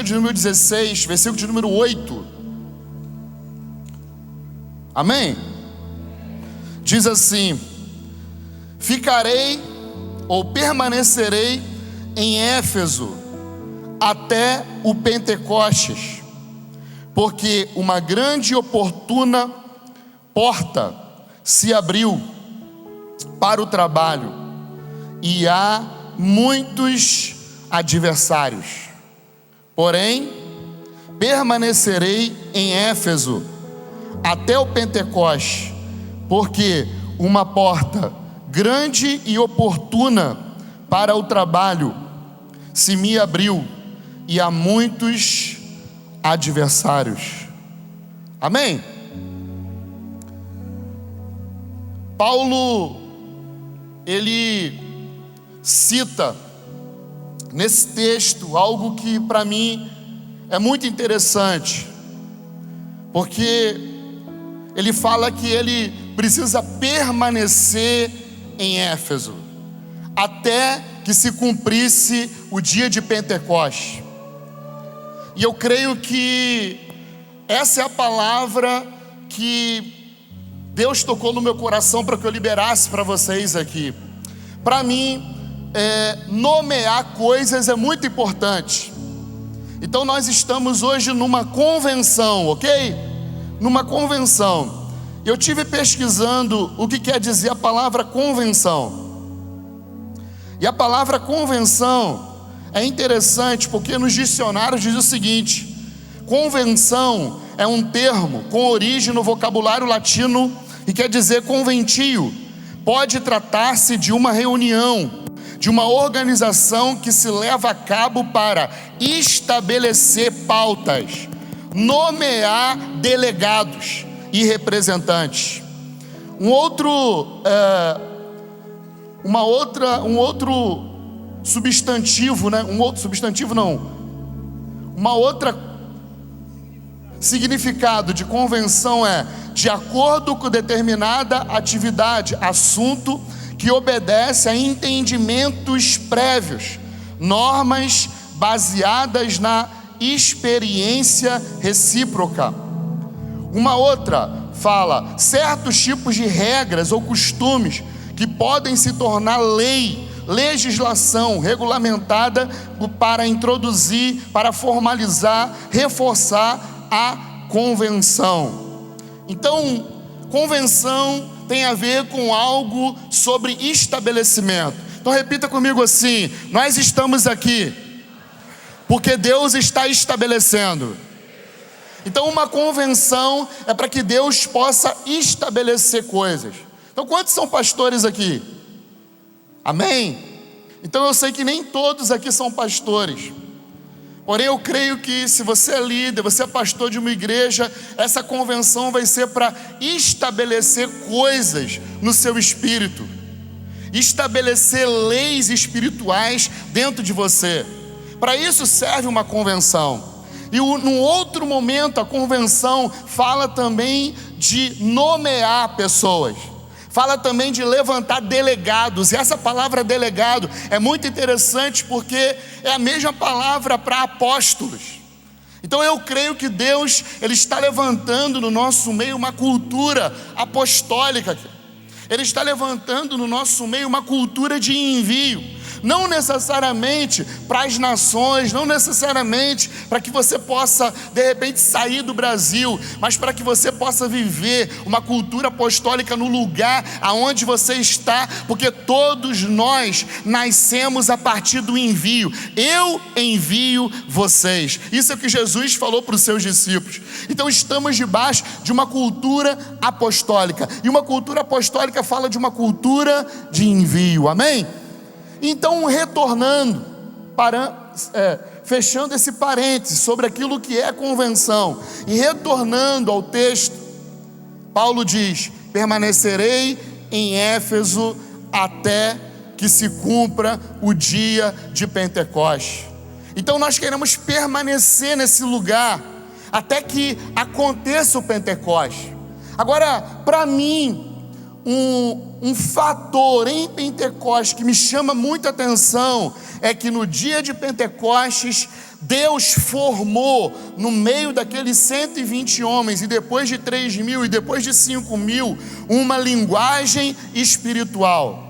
de número 16, versículo de número 8. Amém? Diz assim: ficarei ou permanecerei em Éfeso até o Pentecostes, porque uma grande e oportuna porta se abriu para o trabalho, e há muitos adversários. Porém, permanecerei em Éfeso até o Pentecostes, porque uma porta grande e oportuna para o trabalho se me abriu, e há muitos adversários. Amém? Paulo, ele cita nesse texto algo que para mim é muito interessante, porque ele fala que ele precisa permanecer em Éfeso até que se cumprisse o dia de Pentecostes. E eu creio que essa é a palavra que Deus tocou no meu coração para que eu liberasse para vocês aqui. Para mim, nomear coisas é muito importante. Então nós estamos hoje numa convenção, ok? Numa convenção. Eu tive pesquisando o que quer dizer a palavra convenção. E a palavra convenção é interessante porque nos dicionários diz o seguinte: convenção é um termo com origem no vocabulário latino e quer dizer conventio. Pode tratar-se de uma reunião, de uma organização que se leva a cabo para estabelecer pautas, nomear delegados e representantes. Um outro substantivo, né? Uma outra significado de convenção é de acordo com determinada atividade, assunto que obedece a entendimentos prévios, normas baseadas na experiência recíproca. Uma outra fala certos tipos de regras ou costumes que podem se tornar lei, legislação regulamentada para introduzir, para formalizar, reforçar a convenção. Então, convenção tem a ver com algo sobre estabelecimento. Então repita comigo assim: nós estamos aqui porque Deus está estabelecendo. Então uma convenção é para que Deus possa estabelecer coisas. Então quantos são pastores aqui? Amém? Então eu sei que nem todos aqui são pastores. Porém eu creio que se você é líder, você é pastor de uma igreja, essa convenção vai ser para estabelecer coisas no seu espírito, estabelecer leis espirituais dentro de você. Para isso serve uma convenção. E num outro momento a convenção fala também de nomear pessoas, fala também de levantar delegados. E essa palavra delegado é muito interessante porque é a mesma palavra para apóstolos. Então eu creio que Deus, Ele está levantando no nosso meio uma cultura apostólica. Ele está levantando no nosso meio uma cultura de envio. Não necessariamente para as nações, não necessariamente para que você possa de repente sair do Brasil, mas para que você possa viver uma cultura apostólica no lugar aonde você está, porque todos nós nascemos a partir do envio. Eu envio vocês. Isso é o que Jesus falou para os seus discípulos. Então estamos debaixo de uma cultura apostólica, e uma cultura apostólica fala de uma cultura de envio. Amém? Então, retornando, fechando esse parênteses sobre aquilo que é convenção, e retornando ao texto, Paulo diz: permanecerei em Éfeso até que se cumpra o dia de Pentecostes. Então nós queremos permanecer nesse lugar até que aconteça o Pentecostes. Agora, para mim, um fator em Pentecostes que me chama muita atenção é que no dia de Pentecostes Deus formou no meio daqueles 120 homens, e depois de 3.000 e depois de 5.000, uma linguagem espiritual.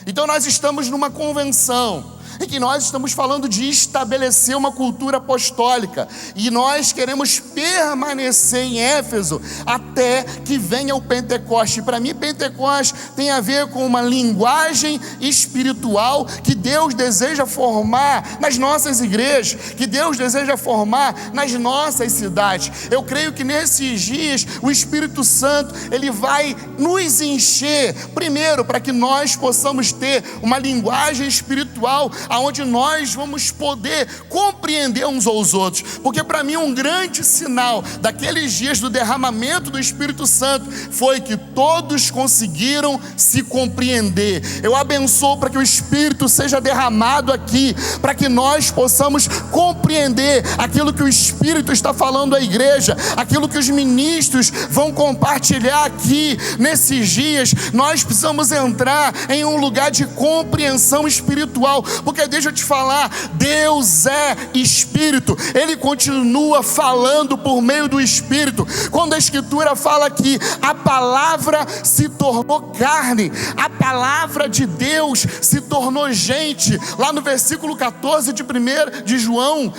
Então nós estamos numa convenção em que nós estamos falando de estabelecer uma cultura apostólica, e nós queremos permanecer em Éfeso até que venha o Pentecoste. Para mim, Pentecoste tem a ver com uma linguagem espiritual que Deus deseja formar nas nossas igrejas, que Deus deseja formar nas nossas cidades. Eu creio que nesses dias o Espírito Santo, ele vai nos encher, primeiro, para que nós possamos ter uma linguagem espiritual aonde nós vamos poder compreender uns aos outros. Porque para mim um grande sinal daqueles dias do derramamento do Espírito Santo foi que todos conseguiram se compreender. Eu abençoo para que o Espírito seja derramado aqui, para que nós possamos compreender aquilo que o Espírito está falando à igreja, aquilo que os ministros vão compartilhar aqui nesses dias. Nós precisamos entrar em um lugar de compreensão espiritual, porque deixa eu te falar, Deus é Espírito, Ele continua falando por meio do Espírito. Quando a Escritura fala que a palavra se tornou carne, a palavra de Deus se tornou gente, lá no versículo 14 de João,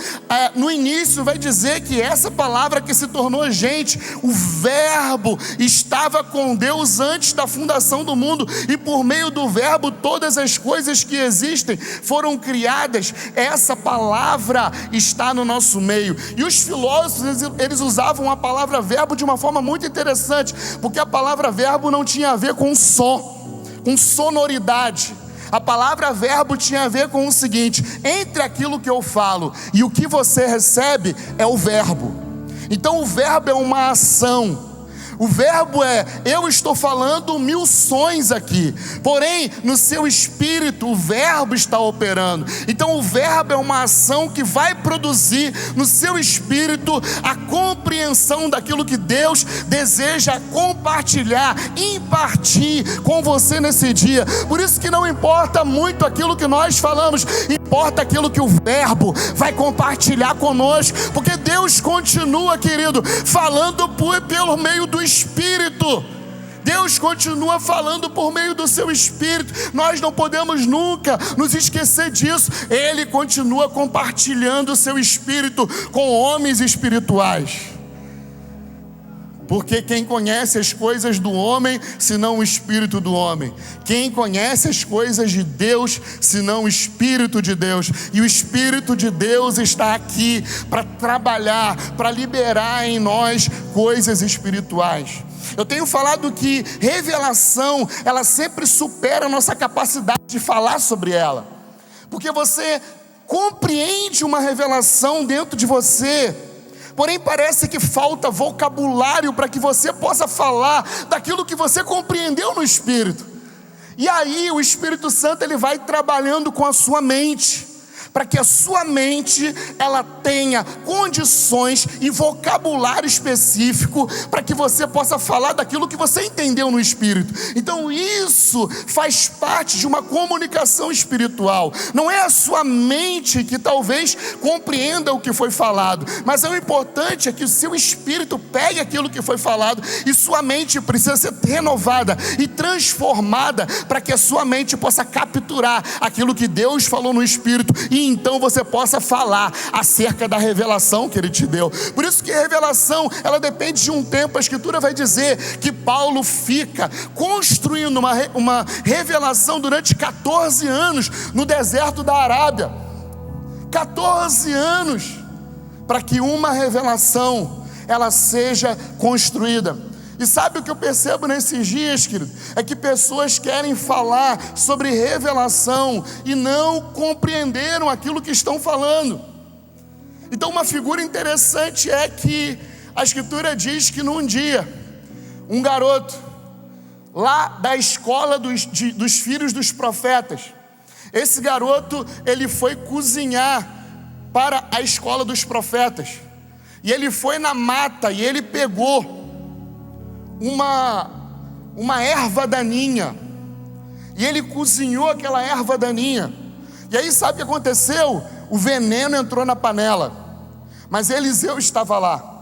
no início vai dizer que essa palavra que se tornou gente, o Verbo estava com Deus antes da fundação do mundo, e por meio do Verbo todas as coisas que existem foram criadas. Essa palavra está no nosso meio. E os filósofos, eles usavam a palavra verbo de uma forma muito interessante, porque a palavra verbo não tinha a ver com som, com sonoridade. A palavra verbo tinha a ver com o seguinte: entre aquilo que eu falo e o que você recebe é o verbo. Então o verbo é uma ação. O verbo é, eu estou falando 1000 sons aqui, porém no seu espírito o verbo está operando. Então o verbo é uma ação que vai produzir no seu espírito a compreensão daquilo que Deus deseja compartilhar, impartir com você nesse dia. Por isso que não importa muito aquilo que nós falamos, importa aquilo que o verbo vai compartilhar conosco, porque Deus continua, querido, falando pelo meio do Espírito. Deus continua falando por meio do seu Espírito. Nós não podemos nunca nos esquecer disso. Ele continua compartilhando o seu Espírito com homens espirituais. Porque quem conhece as coisas do homem, senão o Espírito do homem? Quem conhece as coisas de Deus, senão o Espírito de Deus? E o Espírito de Deus está aqui para trabalhar, para liberar em nós coisas espirituais. Eu tenho falado que revelação, ela sempre supera a nossa capacidade de falar sobre ela. Porque você compreende uma revelação dentro de você, porém parece que falta vocabulário para que você possa falar daquilo que você compreendeu no Espírito. E aí o Espírito Santo, ele vai trabalhando com a sua mente, para que a sua mente, ela tenha condições e vocabulário específico para que você possa falar daquilo que você entendeu no Espírito. Então isso faz parte de uma comunicação espiritual. Não é a sua mente que talvez compreenda o que foi falado, mas o importante é que o seu espírito pegue aquilo que foi falado, e sua mente precisa ser renovada e transformada para que a sua mente possa capturar aquilo que Deus falou no Espírito, e então você possa falar acerca da revelação que Ele te deu. Por isso que a revelação, ela depende de um tempo. A Escritura vai dizer que Paulo fica construindo uma revelação durante 14 anos no deserto da Arábia. 14 anos para que uma revelação ela seja construída. E sabe o que eu percebo nesses dias, querido? É que pessoas querem falar sobre revelação e não compreenderam aquilo que estão falando. Então uma figura interessante é que a Escritura diz que num dia, um garoto lá da escola dos filhos dos profetas, esse garoto, ele foi cozinhar para a escola dos profetas, e ele foi na mata e ele pegou uma erva daninha, e ele cozinhou aquela erva daninha. E aí sabe o que aconteceu? o veneno entrou na panela, mas Eliseu estava lá.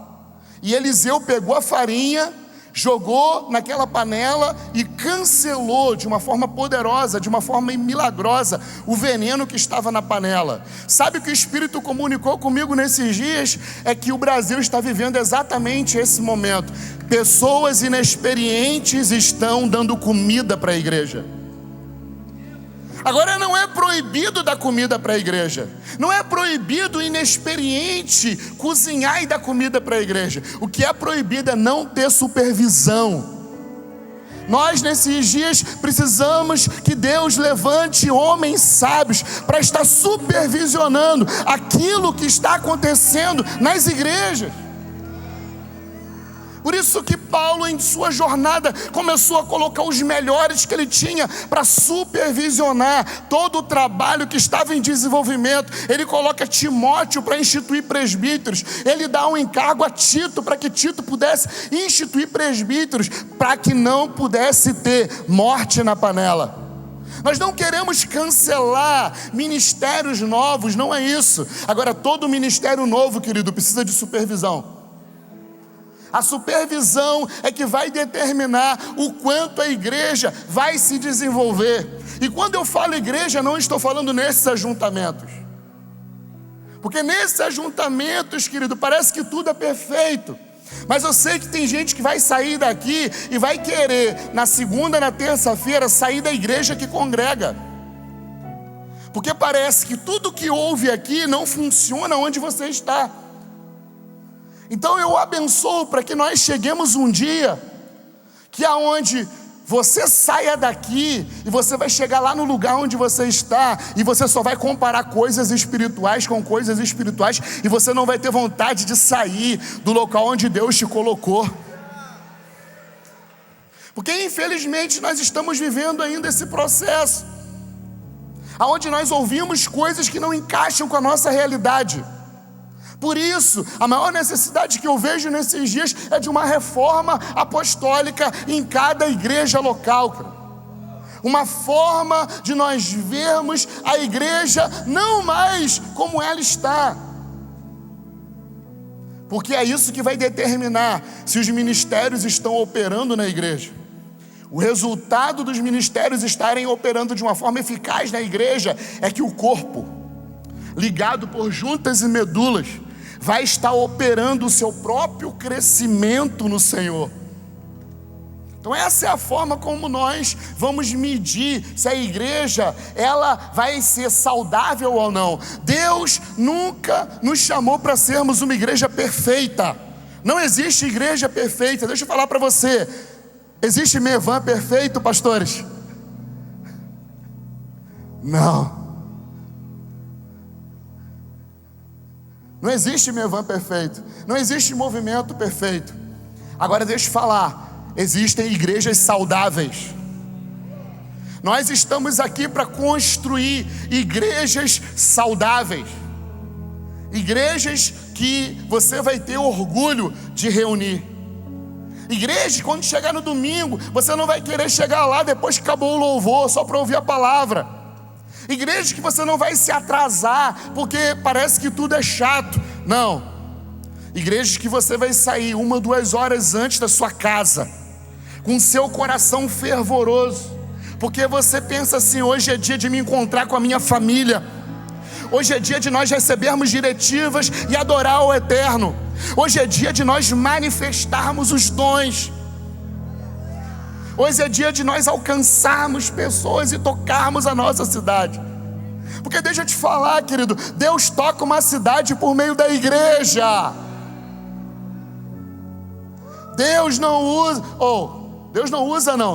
E Eliseu pegou a farinha, jogou naquela panela e cancelou de uma forma poderosa, de uma forma milagrosa, o veneno que estava na panela. Sabe o que o Espírito comunicou comigo nesses dias? É que o Brasil está vivendo exatamente esse momento. Pessoas inexperientes estão dando comida para a igreja. Agora, não é proibido dar comida para a igreja, não é proibido o inexperiente cozinhar e dar comida para a igreja. O que é proibido é não ter supervisão. Nós nesses dias precisamos que Deus levante homens sábios para estar supervisionando aquilo que está acontecendo nas igrejas. Por isso que Paulo, em sua jornada, começou a colocar os melhores que ele tinha para supervisionar todo o trabalho que estava em desenvolvimento. Ele coloca Timóteo para instituir presbíteros. Ele dá um encargo a Tito para que Tito pudesse instituir presbíteros, para que não pudesse ter morte na panela. Nós não queremos cancelar ministérios novos, não é isso. Agora, todo ministério novo, querido, precisa de supervisão. A supervisão é que vai determinar o quanto a igreja vai se desenvolver. E quando eu falo igreja, não estou falando nesses ajuntamentos. Porque nesses ajuntamentos, querido, parece que tudo é perfeito. Mas eu sei que tem gente que vai sair daqui e vai querer, na segunda, na terça-feira, sair da igreja que congrega. Porque parece que tudo que houve aqui não funciona onde você está. Então eu abençoo para que nós cheguemos um dia que aonde você saia daqui e você vai chegar lá no lugar onde você está e você só vai comparar coisas espirituais com coisas espirituais e você não vai ter vontade de sair do local onde Deus te colocou. Porque infelizmente nós estamos vivendo ainda esse processo aonde nós ouvimos coisas que não encaixam com a nossa realidade. Por isso, a maior necessidade que eu vejo nesses dias é de uma reforma apostólica em cada igreja local. Uma forma de nós vermos a igreja não mais como ela está. Porque é isso que vai determinar se os ministérios estão operando na igreja. O resultado dos ministérios estarem operando de uma forma eficaz na igreja é que o corpo, ligado por juntas e medulas, vai estar operando o seu próprio crescimento no Senhor. Então essa é a forma como nós vamos medir se a igreja ela vai ser saudável ou não. Deus nunca nos chamou para sermos uma igreja perfeita. Não existe igreja perfeita. Deixa eu falar para você. Existe Mevan perfeito, pastores? Não. Não existe Mevan perfeito, não existe movimento perfeito. Agora deixa eu falar, existem igrejas saudáveis. Nós estamos aqui para construir igrejas saudáveis. Igrejas que você vai ter orgulho de reunir. Igreja, quando chegar no domingo, você não vai querer chegar lá depois que acabou o louvor, só para ouvir a palavra. Igreja que você não vai se atrasar, porque parece que tudo é chato. Não. Igrejas que você vai sair 1, 2 horas antes da sua casa, com seu coração fervoroso, porque você pensa assim: hoje é dia de me encontrar com a minha família. Hoje é dia de nós recebermos diretivas e adorar o Eterno. Hoje é dia de nós manifestarmos os dons. Hoje é dia de nós alcançarmos pessoas e tocarmos a nossa cidade. Porque deixa eu te falar, querido, Deus toca uma cidade por meio da igreja. Deus não usa,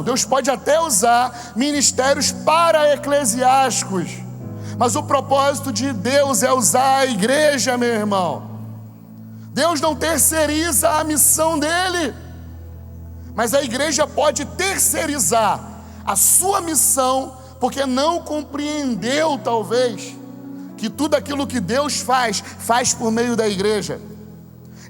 Deus pode até usar ministérios para-eclesiásticos, mas o propósito de Deus é usar a igreja, meu irmão. Deus não terceiriza a missão dele, mas a igreja pode terceirizar a sua missão, porque não compreendeu, talvez, que tudo aquilo que Deus faz por meio da igreja.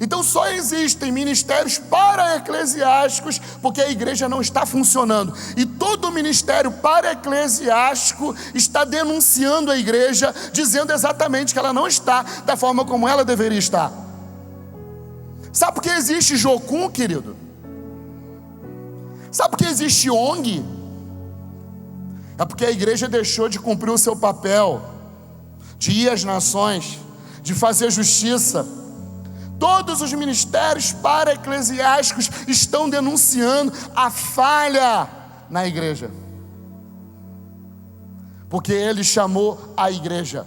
Então só existem ministérios para-eclesiásticos porque a igreja não está funcionando. E todo ministério para-eclesiástico está denunciando a igreja, dizendo exatamente que ela não está da forma como ela deveria estar. Sabe por que existe Jocum, querido? Sabe por que existe ONG? É porque a igreja deixou de cumprir o seu papel de ir às nações, de fazer justiça. Todos os ministérios para-eclesiásticos estão denunciando a falha na igreja, porque ele chamou a igreja.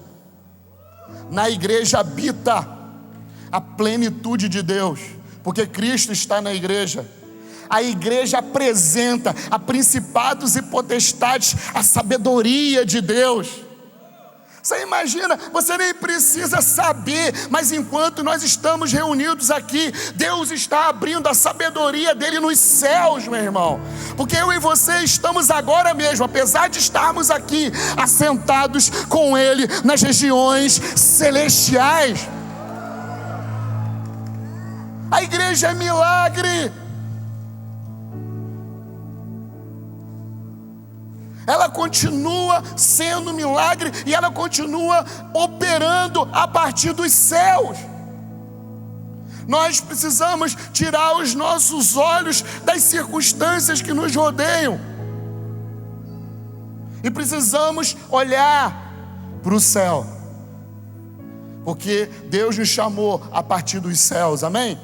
Na igreja habita a plenitude de Deus, porque Cristo está na igreja. A igreja apresenta a principados e potestades a sabedoria de Deus. Você imagina, você nem precisa saber, mas enquanto nós estamos reunidos aqui, Deus está abrindo a sabedoria dele nos céus, meu irmão. Porque eu e você estamos agora mesmo, apesar de estarmos aqui assentados com ele nas regiões celestiais. A igreja é milagre. Ela continua sendo milagre e ela continua operando a partir dos céus. Nós precisamos tirar os nossos olhos das circunstâncias que nos rodeiam e precisamos olhar para o céu, porque Deus nos chamou a partir dos céus, amém?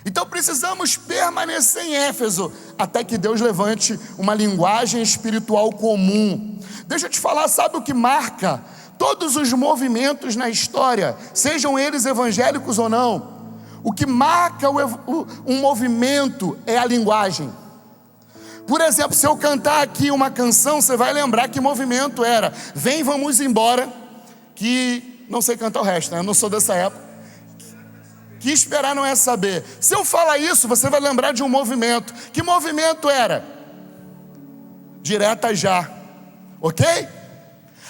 Então precisamos permanecer em Éfeso até que Deus levante uma linguagem espiritual comum. Deixa eu te falar, sabe o que marca todos os movimentos na história, sejam eles evangélicos ou não? O que marca um movimento é a linguagem. Por exemplo, se eu cantar aqui uma canção, você vai lembrar que movimento era: vem, vamos embora, que não sei cantar o resto, né? Eu não sou dessa época. Que esperar não é saber. Se eu falar isso, você vai lembrar de um movimento. Que movimento era? Direta já, ok?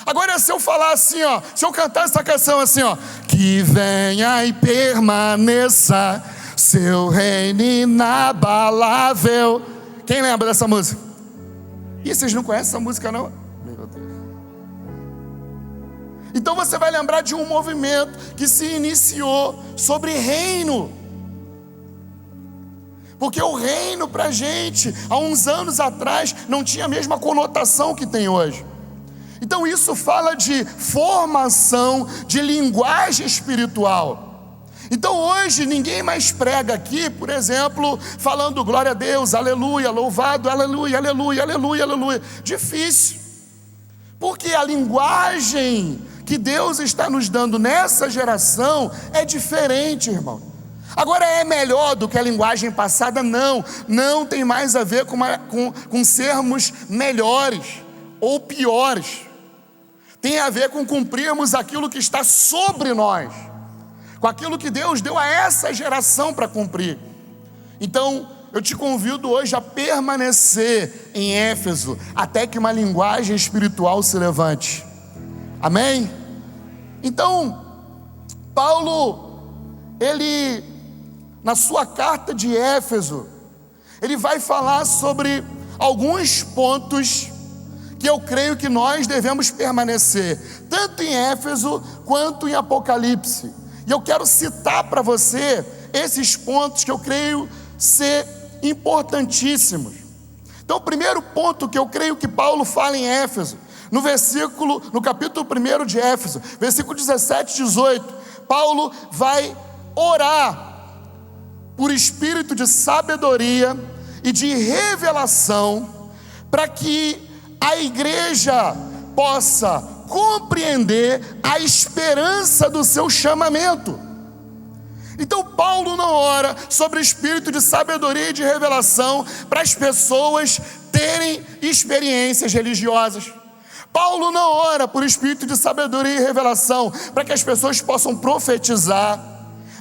Agora se eu falar assim, ó, se eu cantar essa canção assim, ó: que venha e permaneça seu reino inabalável. Quem lembra dessa música? Ih, vocês não conhecem essa música não? Meu Deus. Então você vai lembrar de um movimento que se iniciou sobre reino. Porque o reino pra gente, há uns anos atrás, não tinha a mesma conotação que tem hoje. Então isso fala de formação, de linguagem espiritual. Então hoje ninguém mais prega aqui, por exemplo, falando glória a Deus, aleluia, louvado, aleluia, aleluia, aleluia, aleluia. Difícil. Porque a linguagem que Deus está nos dando nessa geração é diferente, irmão. Agora é melhor do que a linguagem passada? Não tem mais a ver com sermos melhores ou piores. Tem a ver com cumprirmos aquilo que está sobre nós, com aquilo que Deus deu a essa geração para cumprir. Então eu te convido hoje a permanecer em Éfeso até que uma linguagem espiritual se levante. Amém? Então, Paulo, ele, na sua carta de Éfeso, ele vai falar sobre alguns pontos que eu creio que nós devemos permanecer, tanto em Éfeso quanto em Apocalipse. E eu quero citar para você esses pontos que eu creio ser importantíssimos. Então, o primeiro ponto que eu creio que Paulo fala em Éfeso, no capítulo 1 de Éfeso, versículo 17 e 18, Paulo vai orar por espírito de sabedoria e de revelação, para que a igreja possa compreender a esperança do seu chamamento. Então Paulo não ora sobre o espírito de sabedoria e de revelação para as pessoas terem experiências religiosas. Paulo não ora por espírito de sabedoria e revelação para que as pessoas possam profetizar.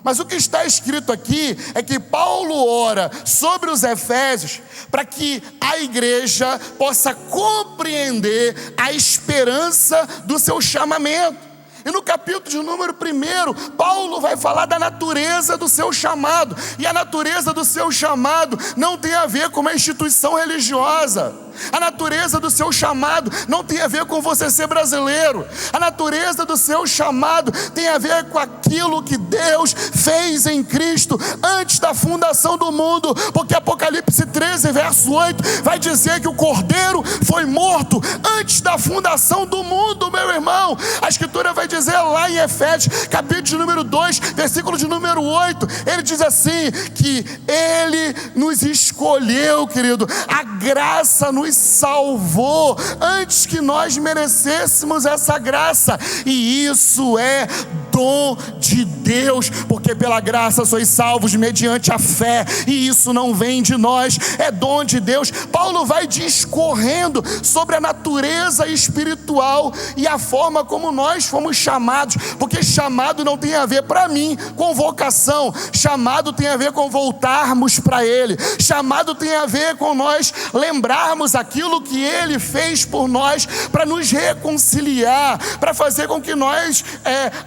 Mas o que está escrito aqui é que Paulo ora sobre os Efésios para que a igreja possa compreender a esperança do seu chamamento. E no capítulo de número 1, Paulo vai falar da natureza do seu chamado. E a natureza do seu chamado não tem a ver com uma instituição religiosa. A natureza do seu chamado não tem a ver com você ser brasileiro. A natureza do seu chamado tem a ver com aquilo que Deus fez em Cristo antes da fundação do mundo. Porque Apocalipse 13, verso 8 vai dizer que o Cordeiro foi morto antes da fundação do mundo, meu irmão. A Escritura vai dizer lá em Efésios, capítulo de número 2, versículo de número 8, ele diz assim, que Ele nos escolheu, querido, a graça nos salvou antes que nós merecêssemos essa graça, e isso é dom de Deus, porque pela graça sois salvos mediante a fé, e isso não vem de nós, é dom de Deus. Paulo vai discorrendo sobre a natureza espiritual e a forma como nós fomos chamados, porque chamado não tem a ver, para mim, com vocação. Chamado tem a ver com voltarmos para Ele. Chamado tem a ver com nós lembrarmos aquilo que Ele fez por nós, para nos reconciliar, para fazer com que nós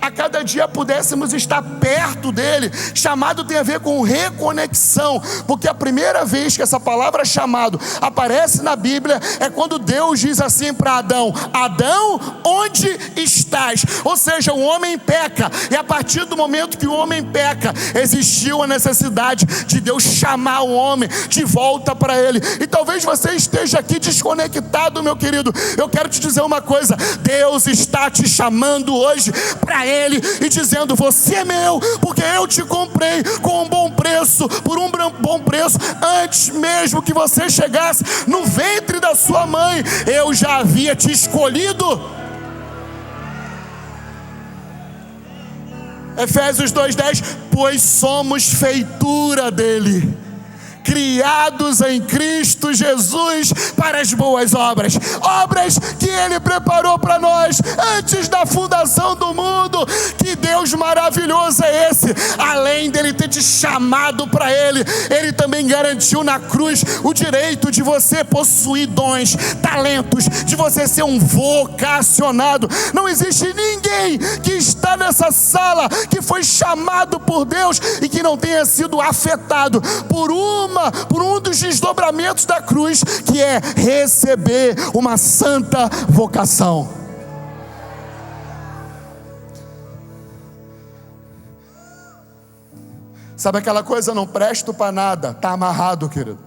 a cada dia pudéssemos estar perto dEle. Chamado tem a ver com reconexão, porque a primeira vez que essa palavra chamado aparece na Bíblia é quando Deus diz assim para Adão: Adão, onde estás? Ou seja, o homem peca, e a partir do momento que o homem peca, existiu a necessidade de Deus chamar o homem de volta para Ele. E talvez você esteja aqui desconectado, meu querido. Eu quero te dizer uma coisa: Deus está te chamando hoje para Ele e dizendo: você é meu, porque eu te comprei com um bom preço, por um bom preço, antes mesmo que você chegasse no ventre da sua mãe, eu já havia te escolhido. Efésios 2:10, pois somos feitura dele, criados em Cristo Jesus para as boas obras, obras que Ele preparou para nós antes da fundação do mundo. Que Deus maravilhoso é esse! Além dele ter te chamado para Ele, Ele também garantiu na cruz o direito de você possuir dons, talentos, de você ser um vocacionado. Não existe ninguém que está nessa sala que foi chamado por Deus e que não tenha sido afetado por um dos desdobramentos da cruz, que é receber uma santa vocação. Sabe aquela coisa, não presto para nada? Está amarrado, querido.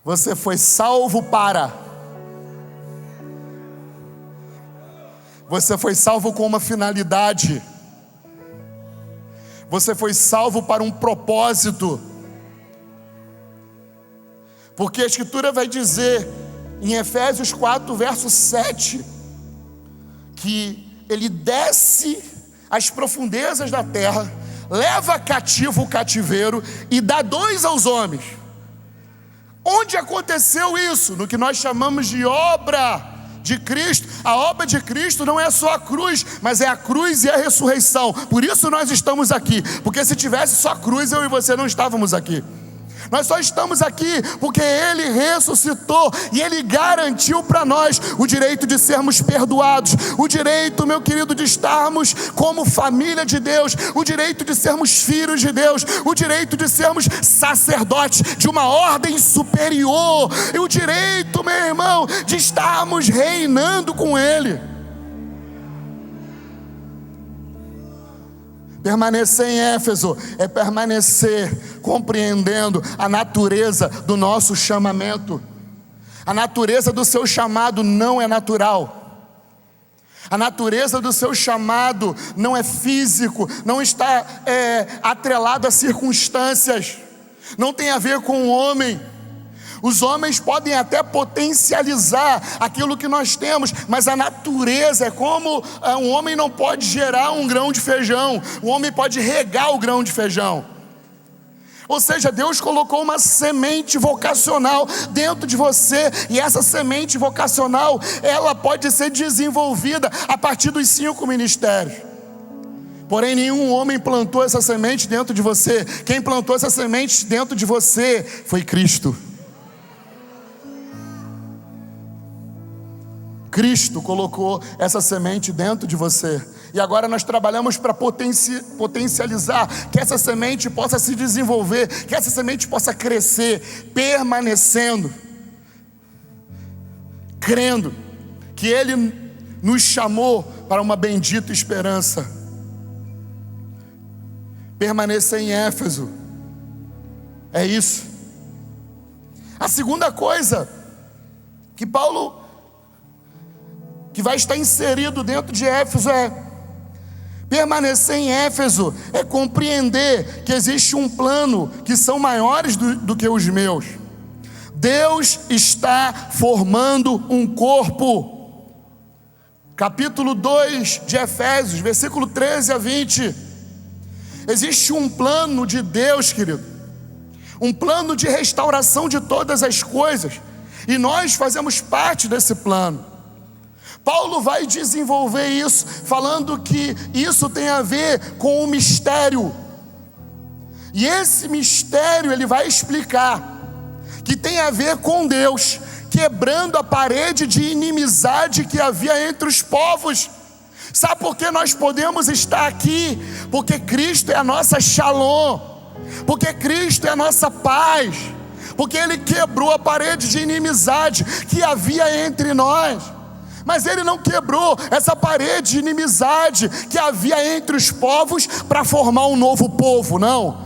Você foi salvo para. Você foi salvo com uma finalidade. Você foi salvo para um propósito. Porque a Escritura vai dizer em Efésios 4, verso 7, que Ele desce às profundezas da terra, leva cativo o cativeiro e dá dons aos homens. Onde aconteceu isso? No que nós chamamos de obra de Cristo. A obra de Cristo não é só a cruz, mas é a cruz e a ressurreição. Por isso nós estamos aqui, porque se tivesse só a cruz, eu e você não estávamos aqui. Nós só estamos aqui porque Ele ressuscitou e Ele garantiu para nós o direito de sermos perdoados, o direito, meu querido, de estarmos como família de Deus, o direito de sermos filhos de Deus, o direito de sermos sacerdotes de uma ordem superior, e o direito, meu irmão, de estarmos reinando com Ele. Permanecer em Éfeso é permanecer compreendendo a natureza do nosso chamamento. A natureza do seu chamado não é natural. A natureza do seu chamado não é físico, não está atrelado a circunstâncias, não tem a ver com o homem. Os homens podem até potencializar aquilo que nós temos, mas a natureza é como um homem não pode gerar um grão de feijão, o homem pode regar o grão de feijão. Ou seja, Deus colocou uma semente vocacional dentro de você, e essa semente vocacional, ela pode ser desenvolvida a partir dos 5 ministérios. Porém, nenhum homem plantou essa semente dentro de você. Quem plantou essa semente dentro de você foi Cristo. Cristo colocou essa semente dentro de você. E agora nós trabalhamos para potencializar, que essa semente possa se desenvolver, que essa semente possa crescer, permanecendo, crendo que Ele nos chamou para uma bendita esperança. Permanecer em Éfeso, é isso. A segunda coisa que Paulo, que vai estar inserido dentro de Éfeso, permanecer em Éfeso é compreender que existe um plano que são maiores do que os meus. Deus está formando um corpo. Capítulo 2 de Efésios, versículo 13 a 20. Existe um plano de Deus, querido, um plano de restauração de todas as coisas, e nós fazemos parte desse plano. Paulo vai desenvolver isso, falando que isso tem a ver com o mistério, e esse mistério ele vai explicar que tem a ver com Deus quebrando a parede de inimizade que havia entre os povos. Sabe por que nós podemos estar aqui? Porque Cristo é a nossa Shalom, porque Cristo é a nossa paz, porque Ele quebrou a parede de inimizade que havia entre nós. Mas Ele não quebrou essa parede de inimizade que havia entre os povos para formar um novo povo, não.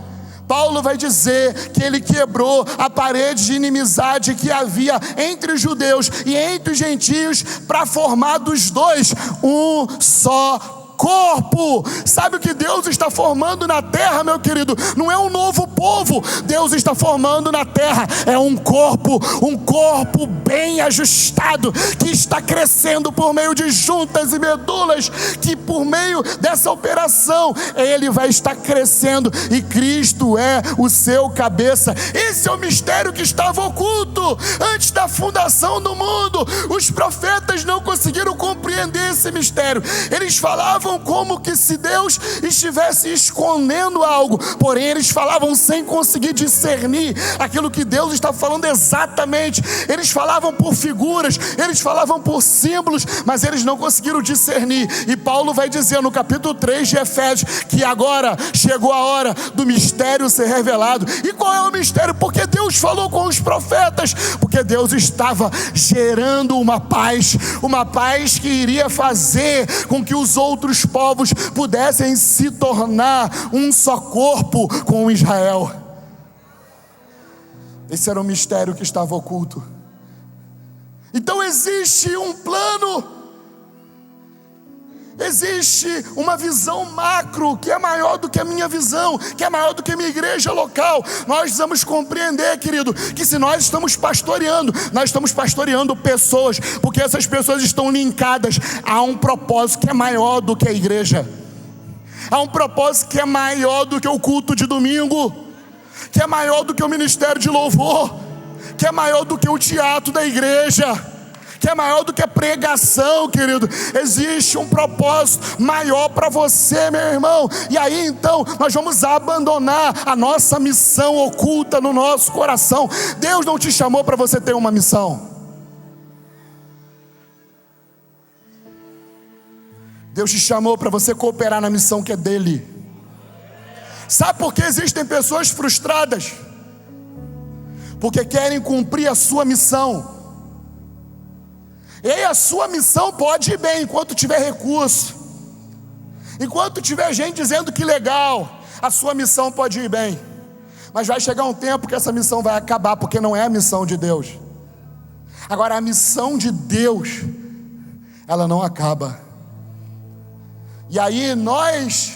Paulo vai dizer que Ele quebrou a parede de inimizade que havia entre os judeus e entre os gentios para formar dos dois um só corpo. Sabe o que Deus está formando na terra, meu querido? Não é um novo povo. Deus está formando na terra é um corpo bem ajustado, que está crescendo por meio de juntas e medulas, que por meio dessa operação ele vai estar crescendo, e Cristo é o seu cabeça. Esse é o mistério que estava oculto antes da fundação do mundo. Os profetas não conseguiram compreender esse mistério. Eles falavam como que se Deus estivesse escondendo algo, porém eles falavam sem conseguir discernir aquilo que Deus está falando exatamente. Eles falavam por figuras, eles falavam por símbolos, mas eles não conseguiram discernir. E Paulo vai dizer no capítulo 3 de Efésios que agora chegou a hora do mistério ser revelado. E qual é o mistério? Porque Deus falou com os profetas, porque Deus estava gerando uma paz que iria fazer com que os outros povos pudessem se tornar um só corpo com Israel. Esse era o mistério que estava oculto. Então existe um plano, existe uma visão macro que é maior do que a minha visão, que é maior do que a minha igreja local. Nós precisamos compreender, querido, que se nós estamos pastoreando pessoas, porque essas pessoas estão linkadas a um propósito que é maior do que a igreja, há um propósito que é maior do que o culto de domingo, que é maior do que o ministério de louvor, que é maior do que o teatro da igreja, que é maior do que a pregação, querido. Existe um propósito maior para você, meu irmão. E aí então nós vamos abandonar a nossa missão oculta no nosso coração. Deus não te chamou para você ter uma missão. Deus te chamou para você cooperar na missão que é dele. Sabe por que existem pessoas frustradas? Porque querem cumprir a sua missão. E aí a sua missão pode ir bem enquanto tiver recurso, enquanto tiver gente dizendo que legal, a sua missão pode ir bem. Mas vai chegar um tempo que essa missão vai acabar, porque não é a missão de Deus. Agora a missão de Deus, ela não acaba. E aí nós,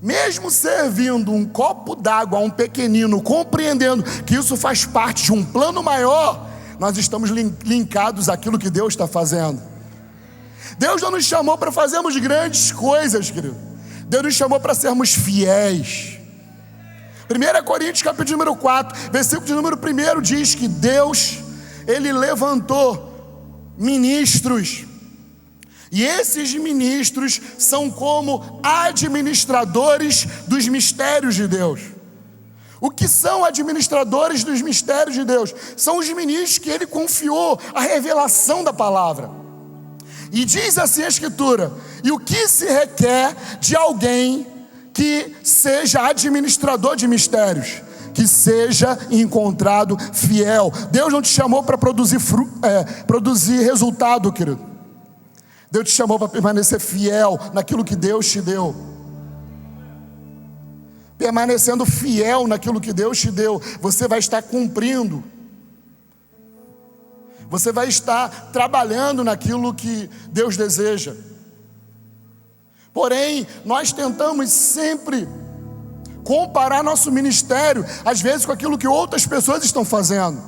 mesmo servindo um copo d'água a um pequenino, compreendendo que isso faz parte de um plano maior, nós estamos linkados àquilo que Deus está fazendo. Deus não nos chamou para fazermos grandes coisas, querido. Deus nos chamou para sermos fiéis. 1 Coríntios capítulo número 4, versículo de número 1 diz que Deus, Ele levantou ministros, e esses ministros são como administradores dos mistérios de Deus. O que são administradores dos mistérios de Deus? São os ministros que Ele confiou a revelação da palavra. E diz assim a Escritura: e o que se requer de alguém que seja administrador de mistérios? Que seja encontrado fiel. Deus não te chamou para produzir resultado, querido. Deus te chamou para permanecer fiel naquilo que Deus te deu. Permanecendo fiel naquilo que Deus te deu, você vai estar cumprindo. Você vai estar trabalhando naquilo que Deus deseja. Porém, nós tentamos sempre comparar nosso ministério, às vezes, com aquilo que outras pessoas estão fazendo.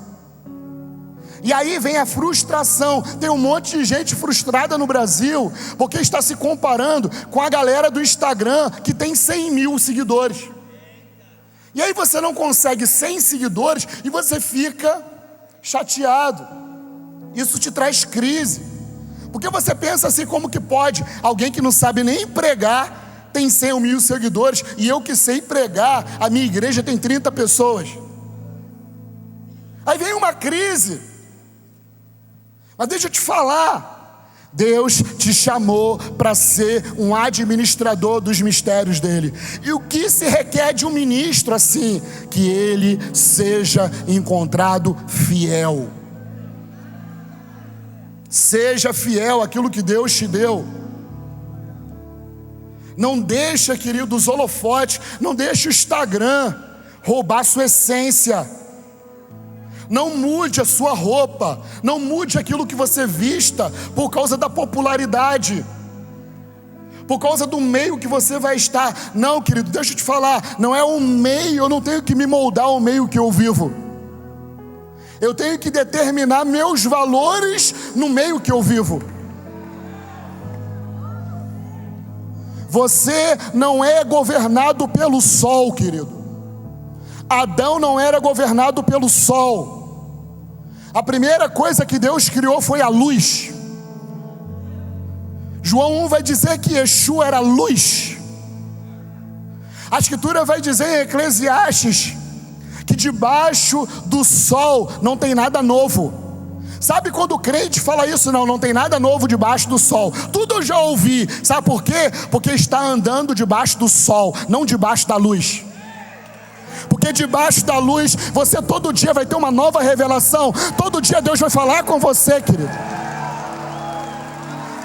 E aí vem a frustração. Tem um monte de gente frustrada no Brasil, porque está se comparando com a galera do Instagram, que tem 100 mil seguidores. E aí você não consegue 100 seguidores, e você fica chateado. Isso te traz crise, porque você pensa assim: como que pode alguém que não sabe nem pregar tem 100 mil seguidores, e eu que sei pregar, a minha igreja tem 30 pessoas? Aí vem uma crise. Mas deixa eu te falar, Deus te chamou para ser um administrador dos mistérios dele. E o que se requer de um ministro assim? Que ele seja encontrado fiel. Seja fiel àquilo que Deus te deu. Não deixa, querido, os holofotes, não deixa o Instagram roubar sua essência. Não mude a sua roupa, não mude aquilo que você vista por causa da popularidade, por causa do meio que você vai estar. Não, querido, deixa eu te falar, não é um meio, eu não tenho que me moldar ao meio que eu vivo. Eu tenho que determinar meus valores no meio que eu vivo. Você não é governado pelo sol, querido. Adão não era governado pelo sol. A primeira coisa que Deus criou foi a luz. João 1 vai dizer que Yeshua era luz. A Escritura vai dizer em Eclesiastes que debaixo do sol não tem nada novo. Sabe quando o crente fala isso? Não tem nada novo debaixo do sol. Tudo eu já ouvi. Sabe por quê? Porque está andando debaixo do sol, não debaixo da luz. Porque debaixo da luz, você todo dia vai ter uma nova revelação. Todo dia Deus vai falar com você, querido.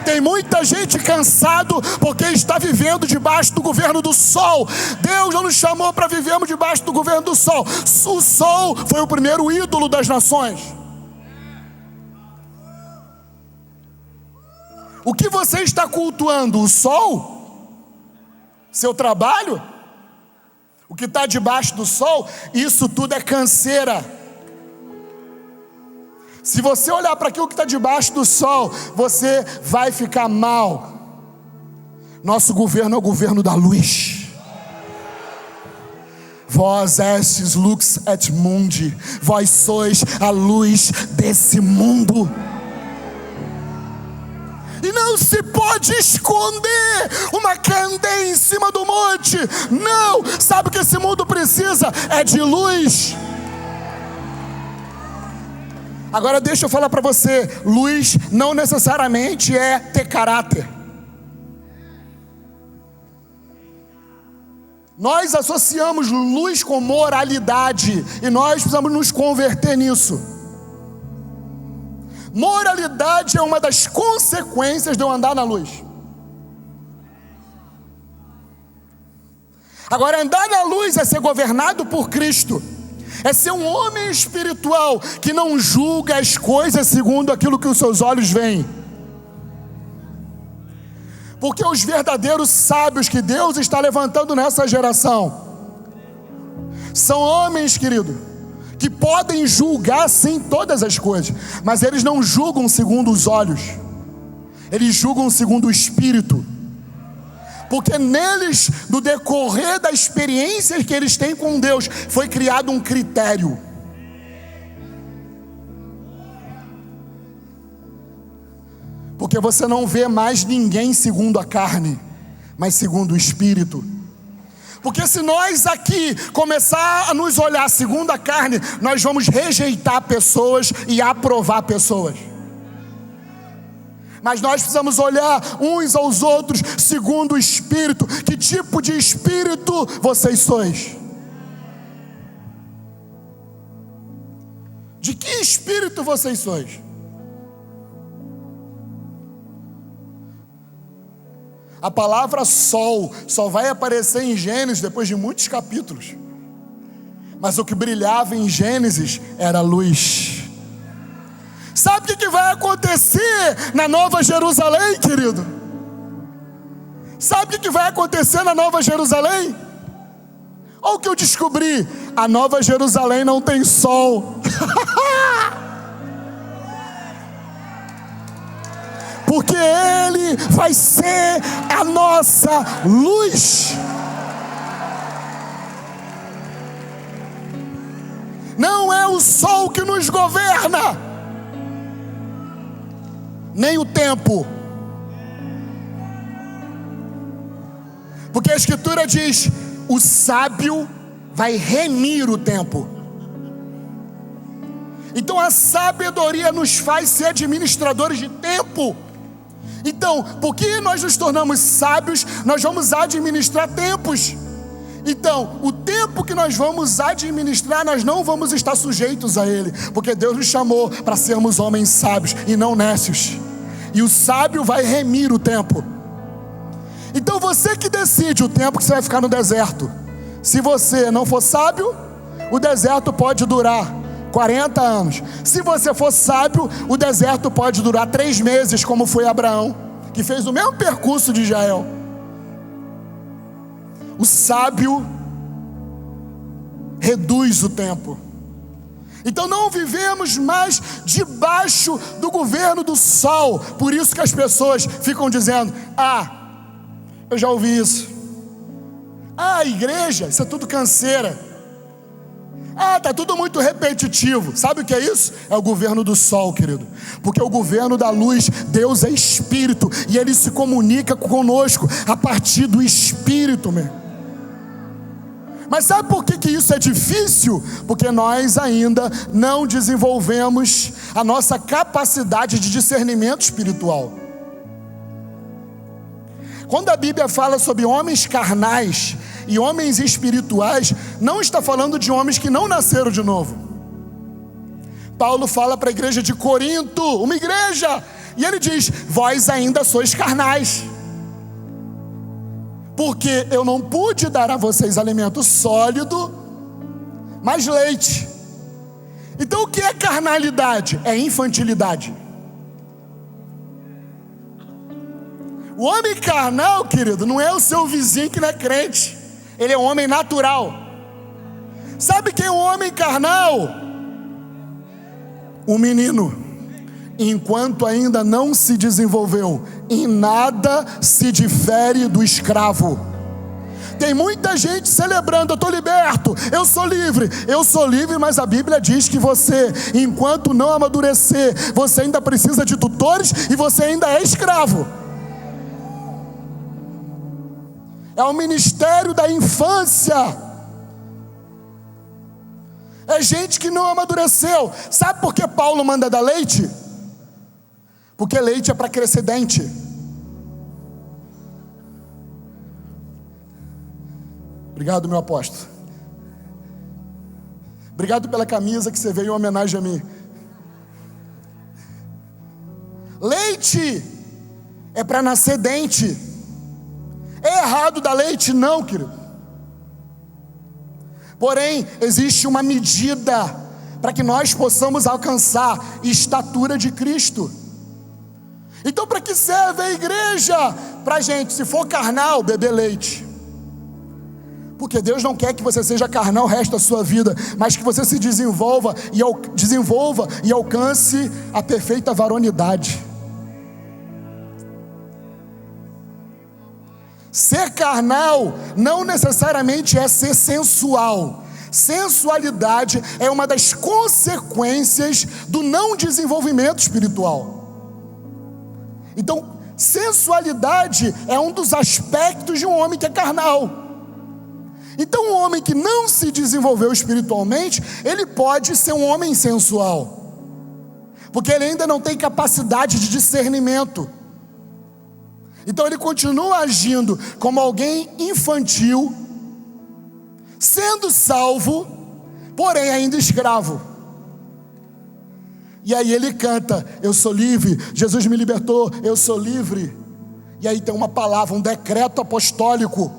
Tem muita gente cansado porque está vivendo debaixo do governo do sol. Deus não nos chamou para vivermos debaixo do governo do sol. O sol foi o primeiro ídolo das nações. O que você está cultuando? O sol? Seu trabalho? O que está debaixo do sol? Isso tudo é canseira. Se você olhar para aquilo que está debaixo do sol, você vai ficar mal. Nosso governo é o governo da luz. Vós estes lux et mundi. Vós sois a luz desse mundo. E não se pode esconder uma candeia em cima do monte. Não, sabe o que esse mundo precisa? É de luz. Agora deixa eu falar para você, luz não necessariamente é ter caráter. Nós associamos luz com moralidade, e nós precisamos nos converter nisso. Moralidade é uma das consequências de eu andar na luz. Agora, andar na luz é ser governado por Cristo. É ser um homem espiritual que não julga as coisas segundo aquilo que os seus olhos veem. Porque os verdadeiros sábios que Deus está levantando nessa geração são homens, querido, que podem julgar sim todas as coisas, mas eles não julgam segundo os olhos, eles julgam segundo o Espírito. Porque neles, no decorrer da experiência que eles têm com Deus, foi criado um critério. Porque você não vê mais ninguém segundo a carne, mas segundo o Espírito. Porque se nós aqui começar a nos olhar segundo a carne, nós vamos rejeitar pessoas e aprovar pessoas. Mas nós precisamos olhar uns aos outros segundo o Espírito. Que tipo de espírito vocês sois? De que espírito vocês sois? A palavra sol só vai aparecer em Gênesis depois de muitos capítulos. Mas o que brilhava em Gênesis era a luz. Sabe o que vai acontecer na Nova Jerusalém, querido? Sabe o que vai acontecer na Nova Jerusalém? Olha o que eu descobri: a Nova Jerusalém não tem sol. Porque Ele vai ser a nossa luz. Não é o sol que nos governa, nem o tempo. Porque a Escritura diz: o sábio vai remir o tempo. Então a sabedoria nos faz ser administradores de tempo. Então, porque nós nos tornamos sábios, nós vamos administrar tempos. Então, o tempo que nós vamos administrar, nós não vamos estar sujeitos a ele, porque Deus nos chamou para sermos homens sábios e não nécios. E o sábio vai remir o tempo. Então você que decide o tempo que você vai ficar no deserto. Se você não for sábio, o deserto pode durar 40 anos. Se você for sábio, o deserto pode durar 3 meses, como foi Abraão, que fez o mesmo percurso de Israel. O sábio reduz o tempo. Então não vivemos mais debaixo do governo do sol. Por isso que as pessoas ficam dizendo: eu já ouvi isso. Igreja, isso é tudo canseira. Está tudo muito repetitivo. Sabe o que é isso? É o governo do sol, querido. Porque o governo da luz, Deus é Espírito, e Ele se comunica conosco a partir do Espírito, meu. Mas sabe por que isso é difícil? Porque nós ainda não desenvolvemos a nossa capacidade de discernimento espiritual. Quando a Bíblia fala sobre homens carnais e homens espirituais, não está falando de homens que não nasceram de novo. Paulo fala para a igreja de Corinto, uma igreja, e ele diz: vós ainda sois carnais, porque eu não pude dar a vocês alimento sólido, mas leite. Então o que é carnalidade? É infantilidade. O homem carnal, querido, não é o seu vizinho que não é crente. Ele é um homem natural. Sabe quem é o homem carnal? O menino, enquanto ainda não se desenvolveu, em nada se difere do escravo. Tem muita gente celebrando: eu estou liberto, eu sou livre. Eu sou livre, mas a Bíblia diz que você, enquanto não amadurecer, você ainda precisa de tutores e você ainda é escravo. É o ministério da infância. É gente que não amadureceu. Sabe por que Paulo manda dar leite? Porque leite é para crescer dente. Obrigado, meu apóstolo. Obrigado pela camisa que você veio em homenagem a mim. Leite é para nascer dente. É errado dar leite? Não, querido. Porém, existe uma medida para que nós possamos alcançar a estatura de Cristo. Então, para que serve a igreja? Para a gente, se for carnal, beber leite. Porque Deus não quer que você seja carnal o resto da sua vida, mas que você se desenvolva e alcance a perfeita varonidade. Ser carnal não necessariamente é ser sensual. Sensualidade é uma das consequências do não desenvolvimento espiritual. Então, sensualidade é um dos aspectos de um homem que é carnal. Então, um homem que não se desenvolveu espiritualmente, ele pode ser um homem sensual. porque ele ainda não tem capacidade de discernimento. Então ele continua agindo como alguém infantil, sendo salvo, porém ainda escravo. E aí ele canta: eu sou livre, Jesus me libertou, eu sou livre. E aí tem uma palavra, um decreto apostólico: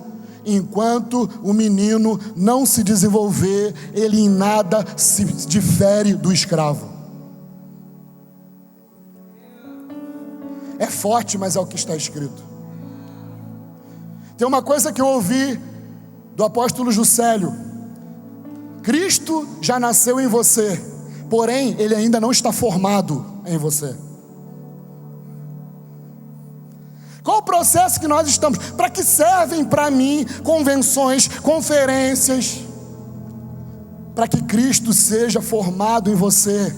enquanto o menino não se desenvolver, ele em nada se difere do escravo. É forte, mas é o que está escrito. Tem uma coisa que eu ouvi do apóstolo Juscelio: Cristo já nasceu em você, porém ele ainda não está formado em você. Qual o processo que nós estamos? Para que servem para mim convenções, conferências? Para que Cristo seja formado em você,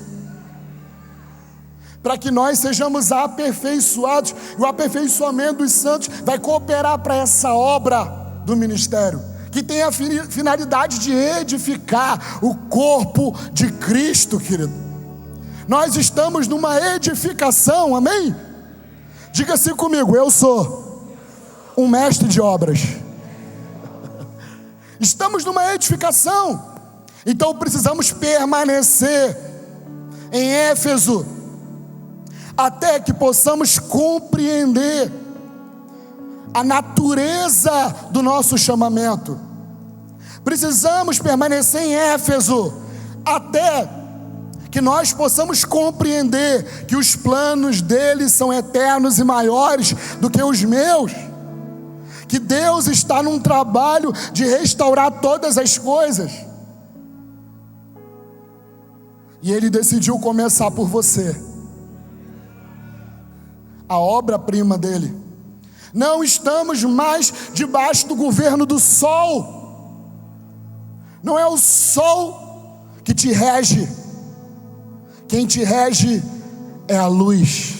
para que nós sejamos aperfeiçoados. E o aperfeiçoamento dos santos vai cooperar para essa obra do ministério, que tem a finalidade de edificar o corpo de Cristo, querido. Nós estamos numa edificação, amém? Diga assim comigo: eu sou um mestre de obras. Estamos numa edificação, então precisamos permanecer em Éfeso, até que possamos compreender a natureza do nosso chamamento. Precisamos permanecer em Éfeso, até que nós possamos compreender que os planos dele são eternos e maiores do que os meus, que Deus está num trabalho de restaurar todas as coisas, e ele decidiu começar por você, a obra-prima dele. Não estamos mais debaixo do governo do sol. Não é o sol que te rege. Quem te rege é a luz.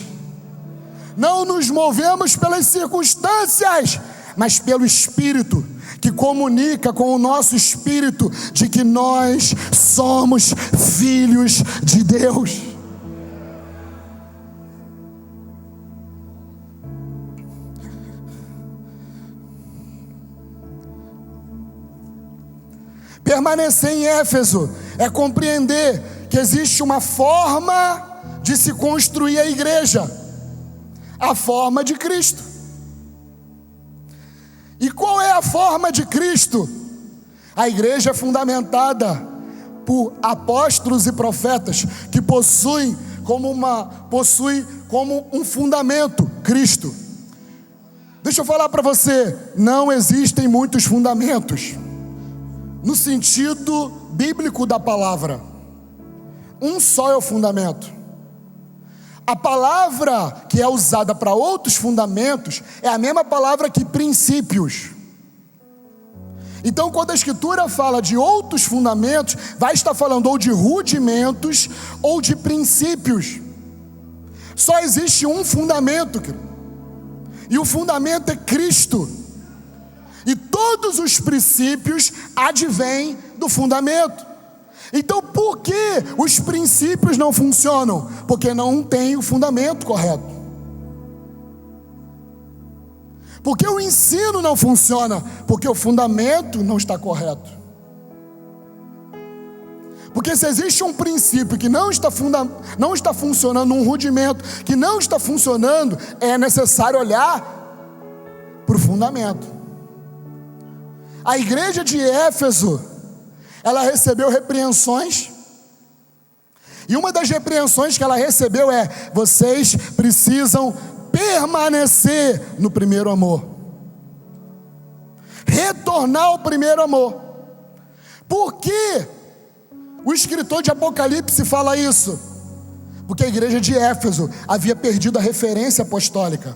Não nos movemos pelas circunstâncias, mas pelo Espírito, que comunica com o nosso espírito de que nós somos filhos de Deus. Permanecer em Éfeso é compreender que existe uma forma de se construir a igreja, a forma de Cristo. E qual é a forma de Cristo? A igreja é fundamentada por apóstolos e profetas que possuem como um fundamento Cristo. Deixa eu falar para você, não existem muitos fundamentos no sentido bíblico da palavra. Um só é o fundamento. A palavra que é usada para outros fundamentos é a mesma palavra que princípios. Então, quando a Escritura fala de outros fundamentos, vai estar falando ou de rudimentos ou de princípios. Só existe um fundamento, e o fundamento é Cristo. E todos os princípios advêm do fundamento. Então, por que os princípios não funcionam? Porque não tem o fundamento correto. Por que o ensino não funciona? Porque o fundamento não está correto. Porque se existe um princípio que não está funcionando, um rudimento que não está funcionando, é necessário olhar para o fundamento. A igreja de Éfeso, ela recebeu repreensões, e uma das repreensões que ela recebeu é: vocês precisam permanecer no primeiro amor, retornar ao primeiro amor. Por que o escritor de Apocalipse fala isso? Porque a igreja de Éfeso havia perdido a referência apostólica.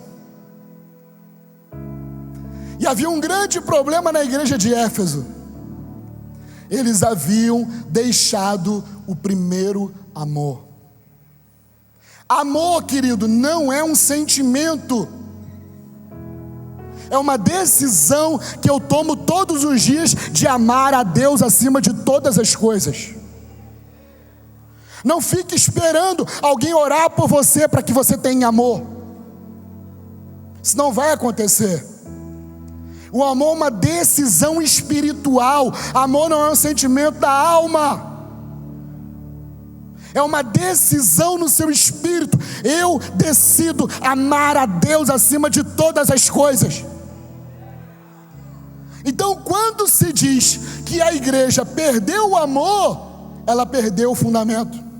E havia um grande problema na igreja de Éfeso. Eles haviam deixado o primeiro amor. Amor, querido, não é um sentimento. É uma decisão que eu tomo todos os dias de amar a Deus acima de todas as coisas. Não fique esperando alguém orar por você para que você tenha amor. Isso não vai acontecer. O amor é uma decisão espiritual. Amor não é um sentimento da alma. É uma decisão no seu espírito. Eu decido amar a Deus acima de todas as coisas. Então, quando se diz que a igreja perdeu o amor, ela perdeu o fundamento.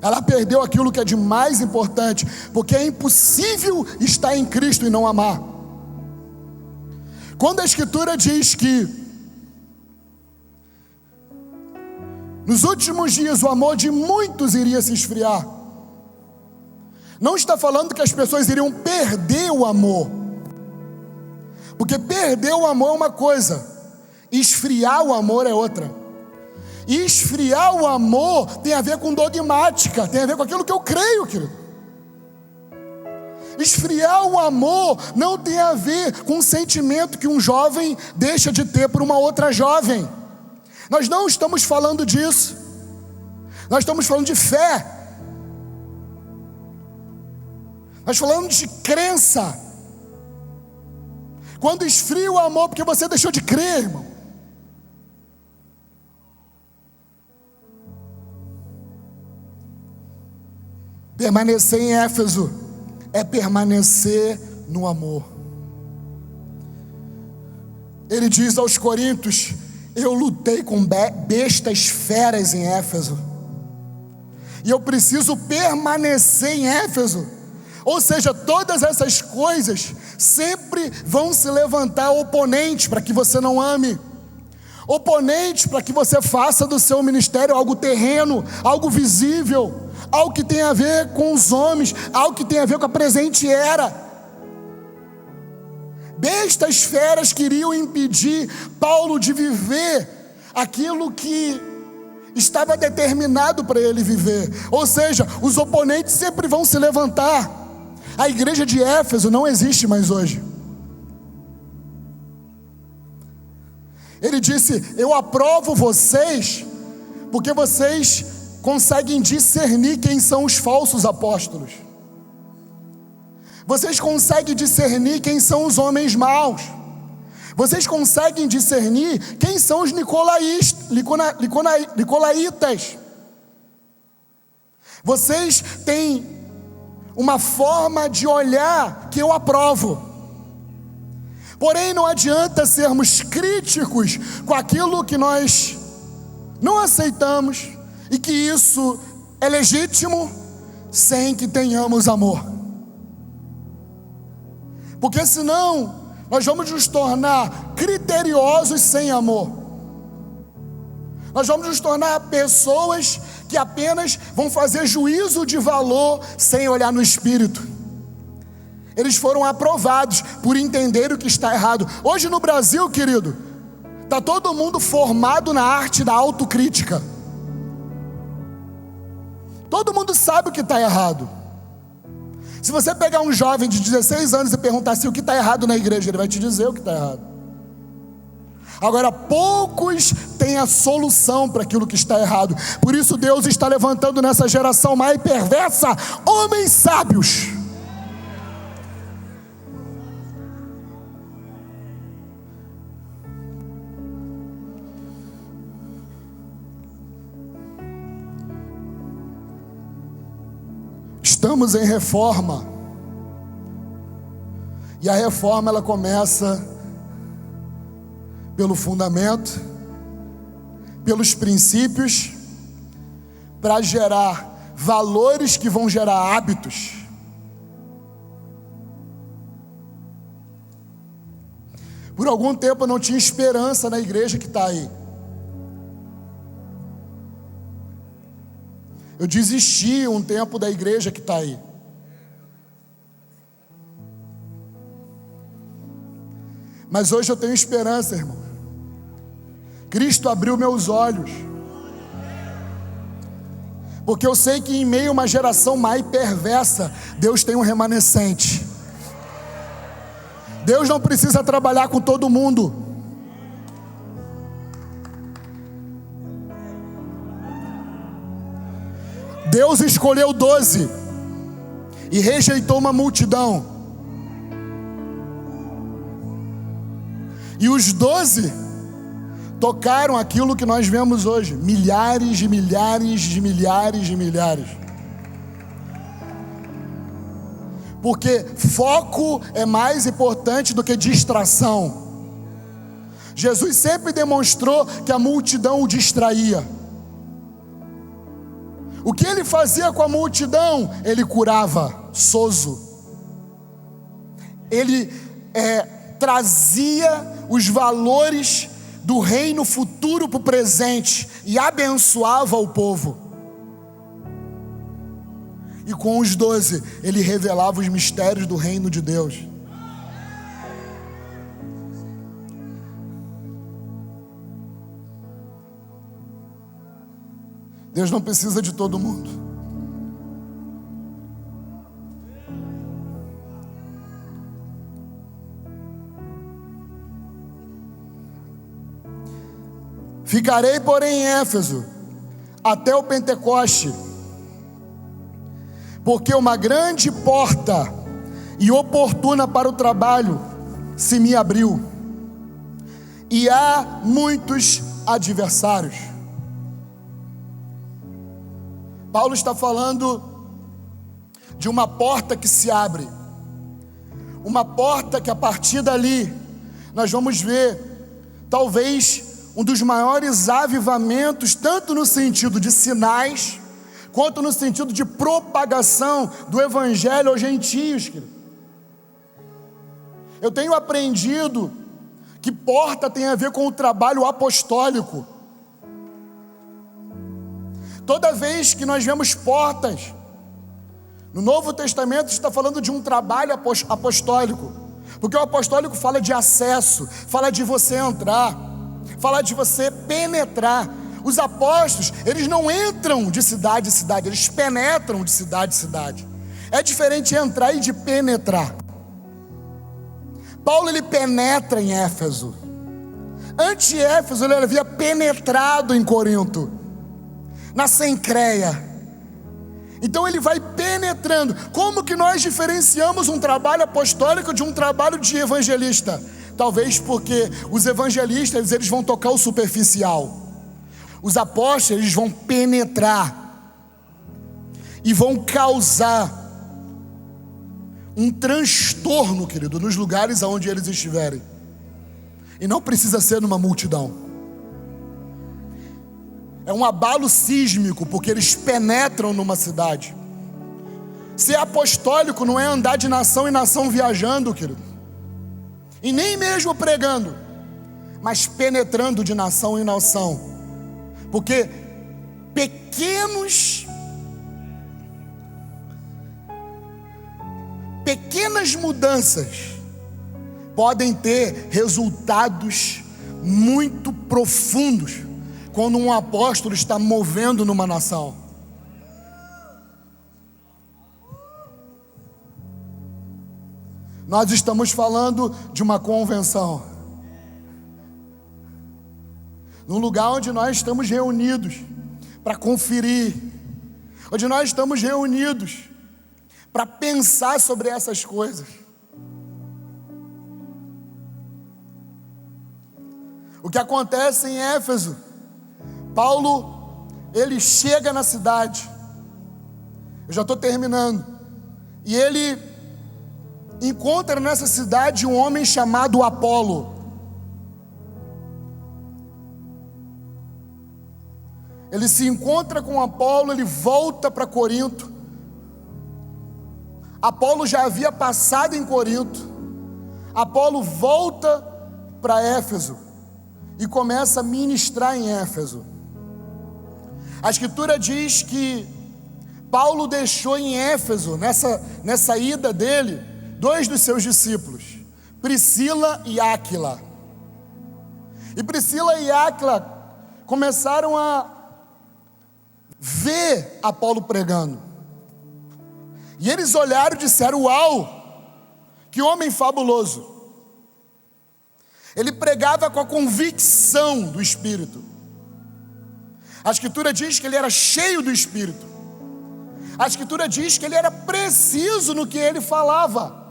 Ela perdeu aquilo que é de mais importante, porque é impossível estar em Cristo e não amar. Quando a Escritura diz que nos últimos dias o amor de muitos iria se esfriar, não está falando que as pessoas iriam perder o amor, porque perder o amor é uma coisa, esfriar o amor é outra. E esfriar o amor tem a ver com dogmática, tem a ver com aquilo que eu creio, querido. Esfriar o amor não tem a ver com o sentimento que um jovem deixa de ter por uma outra jovem. Nós não estamos falando disso. Nós estamos falando de fé. Nós falamos de crença. Quando esfria o amor porque você deixou de crer, irmão. Permanecer em Éfeso é permanecer no amor. Ele diz aos Coríntios: eu lutei com bestas feras em Éfeso, e eu preciso permanecer em Éfeso. Ou seja, todas essas coisas sempre vão se levantar oponentes para que você não ame, oponentes para que você faça do seu ministério algo terreno, algo visível, algo que tem a ver com os homens, algo que tem a ver com a presente era. Bestas feras queriam impedir Paulo de viver aquilo que estava determinado para ele viver. Ou seja, os oponentes sempre vão se levantar. A igreja de Éfeso não existe mais hoje. Ele disse: eu aprovo vocês porque vocês conseguem discernir quem são os falsos apóstolos. Vocês conseguem discernir quem são os homens maus. Vocês conseguem discernir quem são os nicolaítas. Vocês têm uma forma de olhar que eu aprovo. Porém, não adianta sermos críticos com aquilo que nós não aceitamos e que isso é legítimo, sem que tenhamos amor. Porque senão nós vamos nos tornar criteriosos sem amor. Nós vamos nos tornar pessoas que apenas vão fazer juízo de valor sem olhar no espírito. Eles foram aprovados por entender o que está errado. Hoje no Brasil, querido, está todo mundo formado na arte da autocrítica. Todo mundo sabe o que está errado. Se você pegar um jovem de 16 anos e perguntar assim, o que está errado na igreja, ele vai te dizer o que está errado. Agora, poucos têm a solução para aquilo que está errado. Por isso Deus está levantando nessa geração mais perversa homens sábios. Estamos em reforma. E a reforma ela começa pelo fundamento, pelos princípios, para gerar valores que vão gerar hábitos. Por algum tempo eu não tinha esperança na igreja que está aí. Eu desisti um tempo da igreja que está aí. Mas hoje eu tenho esperança, irmão. Cristo abriu meus olhos. Porque eu sei que em meio a uma geração mais perversa, Deus tem um remanescente. Deus não precisa trabalhar com todo mundo. Deus escolheu 12 e rejeitou uma multidão. E os 12 tocaram aquilo que nós vemos hoje: milhares de milhares de milhares de milhares. Porque foco é mais importante do que distração. Jesus sempre demonstrou que a multidão o distraía. O que ele fazia com a multidão? Ele curava, sozo. Ele trazia os valores do reino futuro para o presente e abençoava o povo. E com os 12, ele revelava os mistérios do reino de Deus. Deus não precisa de todo mundo. Ficarei, porém, em Éfeso até o Pentecoste, porque uma grande porta e oportuna para o trabalho se me abriu, e há muitos adversários. Paulo está falando de uma porta que se abre, uma porta que a partir dali nós vamos ver talvez um dos maiores avivamentos, tanto no sentido de sinais, quanto no sentido de propagação do evangelho aos gentios, querido. Eu tenho aprendido que porta tem a ver com o trabalho apostólico. Toda vez que nós vemos portas, no Novo Testamento está falando de um trabalho apostólico, porque o apostólico fala de acesso, fala de você entrar, fala de você penetrar. Os apóstolos, eles não entram de cidade em cidade, eles penetram de cidade em cidade. É diferente entrar e de penetrar. Paulo, ele penetra em Éfeso. Antes de Éfeso, ele havia penetrado em Corinto, na Cencreia. Então ele vai penetrando. Como que nós diferenciamos um trabalho apostólico de um trabalho de evangelista? Talvez porque os evangelistas, eles vão tocar o superficial. Os apóstolos, eles vão penetrar e vão causar um transtorno, querido, nos lugares aonde eles estiverem. E não precisa ser numa multidão. É um abalo sísmico, porque eles penetram numa cidade. Ser apostólico não é andar de nação em nação viajando, querido, e nem mesmo pregando, mas penetrando de nação em nação. Porque pequenas mudanças podem ter resultados muito profundos quando um apóstolo está movendo numa nação. Nós estamos falando de uma convenção, num lugar onde nós estamos reunidos para conferir, onde nós estamos reunidos para pensar sobre essas coisas. O que acontece em Éfeso? Paulo, ele chega na cidade, eu já estou terminando, e ele encontra nessa cidade um homem chamado Apolo. Ele se encontra com Apolo, ele volta para Corinto. Apolo já havia passado em Corinto. Apolo volta para Éfeso e começa a ministrar em Éfeso. A Escritura diz que Paulo deixou em Éfeso, nessa ida dele, 2 dos seus discípulos, Priscila e Áquila. E Priscila e Áquila começaram a ver Apolo pregando. E eles olharam e disseram: uau, que homem fabuloso. Ele pregava com a convicção do Espírito. A Escritura diz que ele era cheio do Espírito. A Escritura diz que ele era preciso no que ele falava.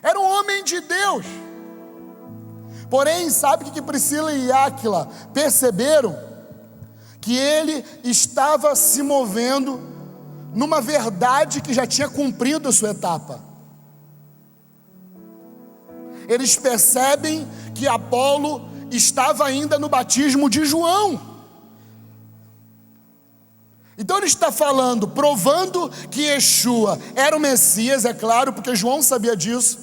Era um homem de Deus. Porém, sabe o que Priscila e Áquila perceberam? Que ele estava se movendo numa verdade que já tinha cumprido a sua etapa. Eles percebem que Apolo estava ainda no batismo de João. Então ele está falando, provando que Yeshua era o Messias, é claro, porque João sabia disso.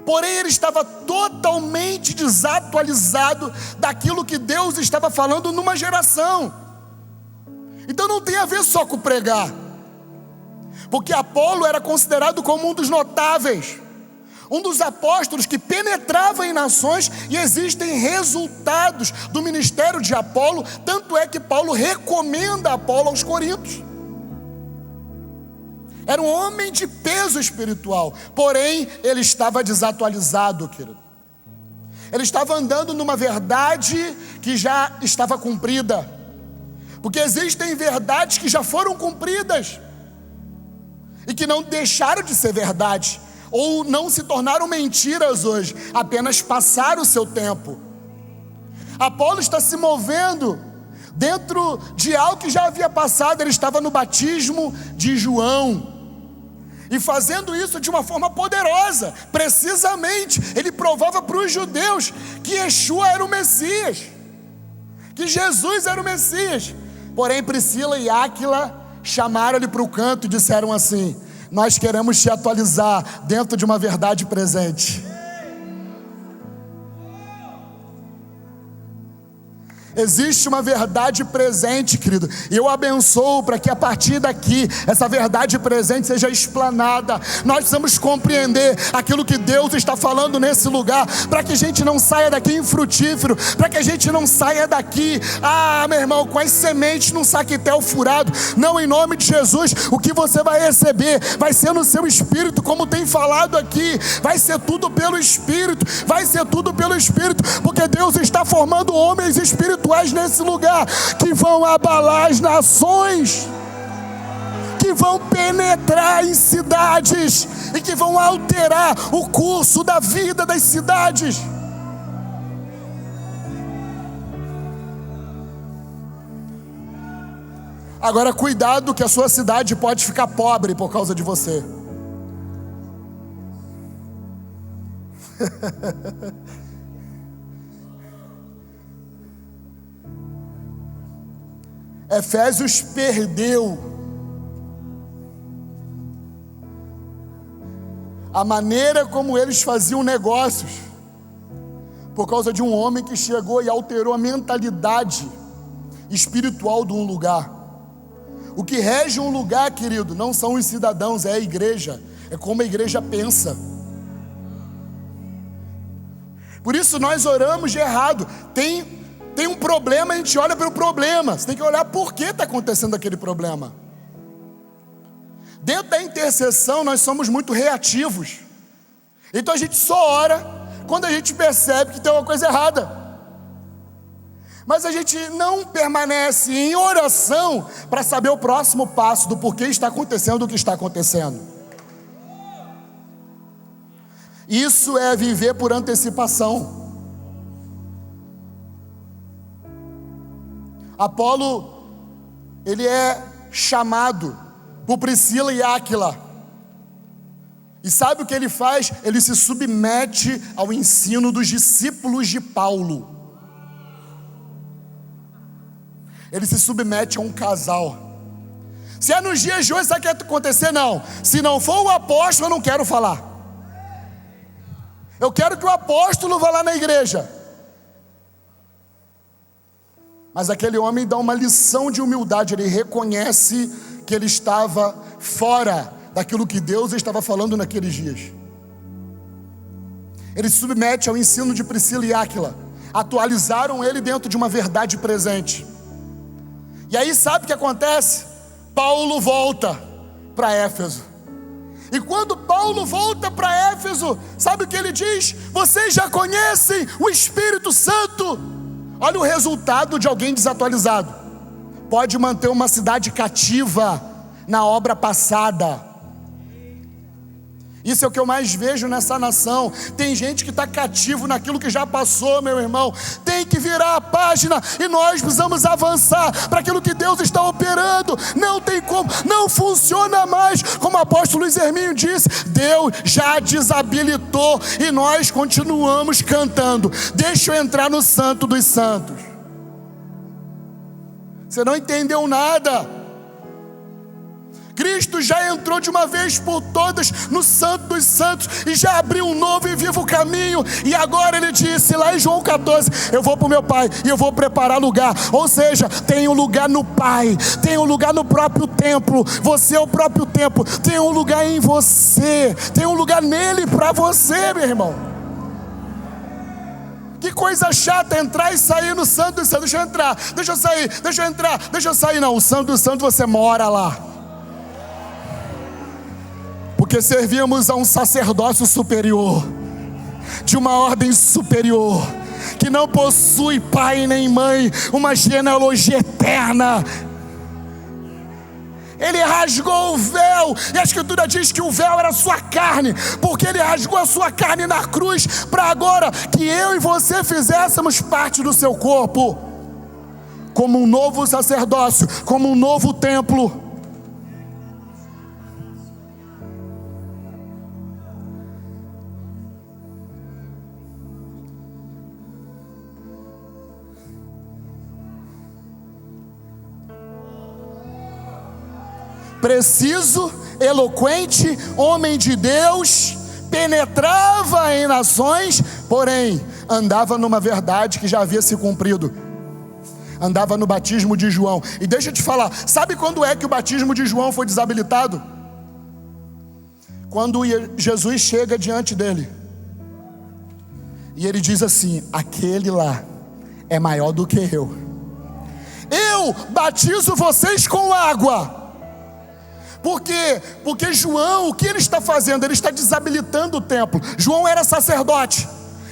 Porém ele estava totalmente desatualizado daquilo que Deus estava falando numa geração. Então não tem a ver só com pregar, porque Apolo era considerado como um dos notáveis, um dos apóstolos que penetrava em nações, e existem resultados do ministério de Apolo. Tanto é que Paulo recomenda Apolo aos Coríntios. Era um homem de peso espiritual, porém ele estava desatualizado, querido. Ele estava andando numa verdade que já estava cumprida, porque existem verdades que já foram cumpridas e que não deixaram de ser verdade, ou não se tornaram mentiras hoje, apenas passaram o seu tempo. Apolo está se movendo dentro de algo que já havia passado. Ele estava no batismo de João, e fazendo isso de uma forma poderosa. Precisamente, ele provava para os judeus que Yeshua era o Messias, que Jesus era o Messias. Porém, Priscila e Áquila chamaram ele para o canto e disseram assim: nós queremos te atualizar dentro de uma verdade presente. Existe uma verdade presente, querido, e eu abençoo para que a partir daqui essa verdade presente seja explanada. Nós precisamos compreender aquilo que Deus está falando nesse lugar, para que a gente não saia daqui infrutífero, para que a gente não saia daqui, meu irmão, com as sementes num saquetel furado. Não, em nome de Jesus, o que você vai receber vai ser no seu espírito, como tem falado aqui. Vai ser tudo pelo Espírito, vai ser tudo pelo Espírito, porque Deus está formando homens espirituais nesse lugar, que vão abalar as nações, que vão penetrar em cidades e que vão alterar o curso da vida das cidades. Agora cuidado, que a sua cidade pode ficar pobre por causa de você. Efésios perdeu a maneira como eles faziam negócios, por causa de um homem que chegou e alterou a mentalidade espiritual de um lugar. O que rege um lugar, querido, não são os cidadãos, é a igreja, é como a igreja pensa. Por isso nós oramos de errado. Tem um problema, a gente olha para o problema. Você tem que olhar por que está acontecendo aquele problema. Dentro da intercessão nós somos muito reativos. Então a gente só ora quando a gente percebe que tem uma coisa errada. Mas a gente não permanece em oração para saber o próximo passo do porquê está acontecendo o que está acontecendo. Isso é viver por antecipação. Apolo, ele é chamado por Priscila e Áquila, e sabe o que ele faz? Ele se submete ao ensino dos discípulos de Paulo. Ele se submete a um casal. Se é nos dias de hoje, sabe o que vai acontecer? Não, se não for o apóstolo, eu não quero falar. Eu quero que o apóstolo vá lá na igreja. Mas aquele homem dá uma lição de humildade. Ele reconhece que ele estava fora daquilo que Deus estava falando naqueles dias. Ele se submete ao ensino de Priscila e Áquila. Atualizaram ele dentro de uma verdade presente. E aí sabe o que acontece? Paulo volta para Éfeso. E quando Paulo volta para Éfeso, sabe o que ele diz? Vocês já conhecem o Espírito Santo. Olha o resultado de alguém desatualizado. pode manter uma cidade cativa na obra passada. Isso é o que eu mais vejo nessa nação. Tem gente que está cativo naquilo que já passou, meu irmão. Tem que virar a página e nós precisamos avançar para aquilo que Deus está operando. Não tem como, não funciona mais. Como o apóstolo Luiz Hermínio disse, Deus já desabilitou e nós continuamos cantando. Deixa eu entrar no Santo dos Santos. Você não entendeu nada. Cristo já entrou de uma vez por todas no Santo dos Santos e já abriu um novo e vivo caminho. E agora ele disse lá em João 14: eu vou para o meu Pai e eu vou preparar lugar. Ou seja, tem um lugar no Pai, tem um lugar no próprio templo. Você é o próprio templo, tem um lugar em você, tem um lugar nele para você, meu irmão. Que coisa chata entrar e sair no Santo dos Santos. Deixa eu entrar, deixa eu sair, deixa eu entrar, deixa eu sair. Não, o Santo dos Santos você mora lá. Porque servíamos a um sacerdócio superior, de uma ordem superior, que não possui pai nem mãe, uma genealogia eterna. Ele rasgou o véu, e a Escritura diz que o véu era a sua carne, porque ele rasgou a sua carne na cruz, para agora que eu e você fizéssemos parte do seu corpo, como um novo sacerdócio, como um novo templo. Preciso, eloquente, homem de Deus, penetrava em nações, porém andava numa verdade que já havia se cumprido. Andava no batismo de João. E deixa eu te falar, sabe quando é que o batismo de João foi desabilitado? Quando Jesus chega diante dele e ele diz assim: aquele lá é maior do que eu. Eu batizo vocês com água. Por quê? Porque João, o que ele está fazendo? Ele está desabilitando o templo. João era sacerdote.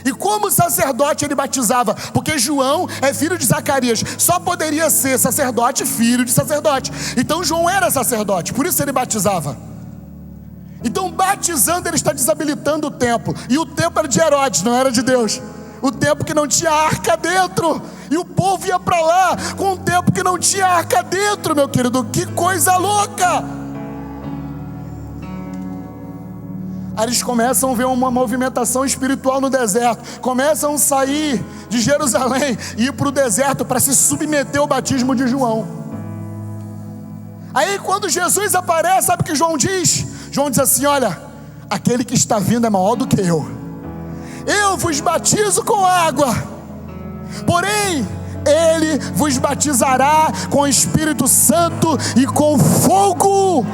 E como sacerdote ele batizava? Porque João é filho de Zacarias. Só poderia ser sacerdote, filho de sacerdote. Então João era sacerdote, por isso ele batizava. Então batizando ele está desabilitando o templo. E o templo era de Herodes, não era de Deus. O templo que não tinha arca dentro. E o povo ia para lá com um templo que não tinha arca dentro, meu querido. Que coisa louca! Aí eles começam a ver uma movimentação espiritual no deserto. Começam a sair de Jerusalém e ir para o deserto para se submeter ao batismo de João. Aí quando Jesus aparece, sabe o que João diz? João diz assim: olha, aquele que está vindo é maior do que eu. Eu vos batizo com água, porém ele vos batizará com o Espírito Santo e com fogo.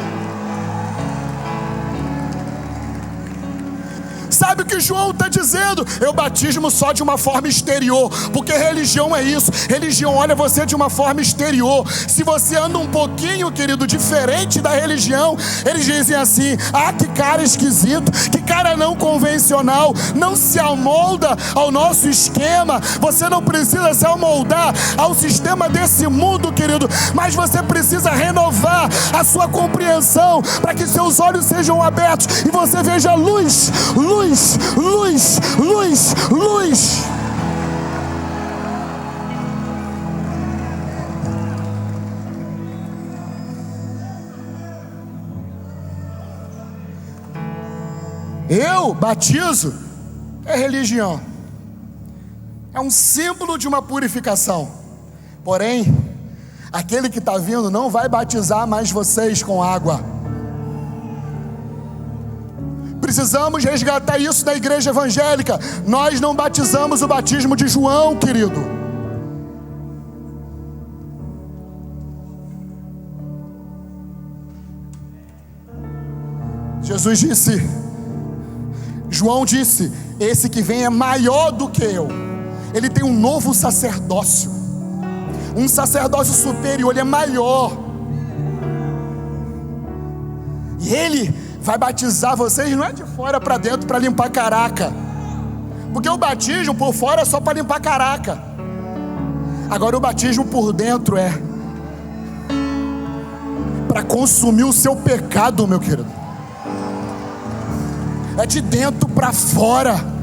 Sabe o que João está dizendo? Eu batismo só de uma forma exterior, porque religião é isso. Religião olha você de uma forma exterior. Se você anda um pouquinho, querido, diferente da religião, eles dizem assim: ah, que cara esquisito, que cara não convencional, não se amolda ao nosso esquema. Você não precisa se amoldar ao sistema desse mundo, querido, mas você precisa renovar a sua compreensão, para que seus olhos sejam abertos e você veja luz, luz, luz, luz, luz. Eu batizo é religião, é um símbolo de uma purificação. Porém, aquele que está vindo não vai batizar mais vocês com água. Precisamos resgatar isso da igreja evangélica. Nós não batizamos o batismo de João, querido. Jesus disse, João disse: esse que vem é maior do que eu. Ele tem um novo sacerdócio, um sacerdócio superior, ele é maior. E ele vai batizar vocês não é de fora para dentro para limpar caraca, porque o batismo por fora é só para limpar caraca. Agora o batismo por dentro é: para consumir o seu pecado, meu querido. É de dentro para fora.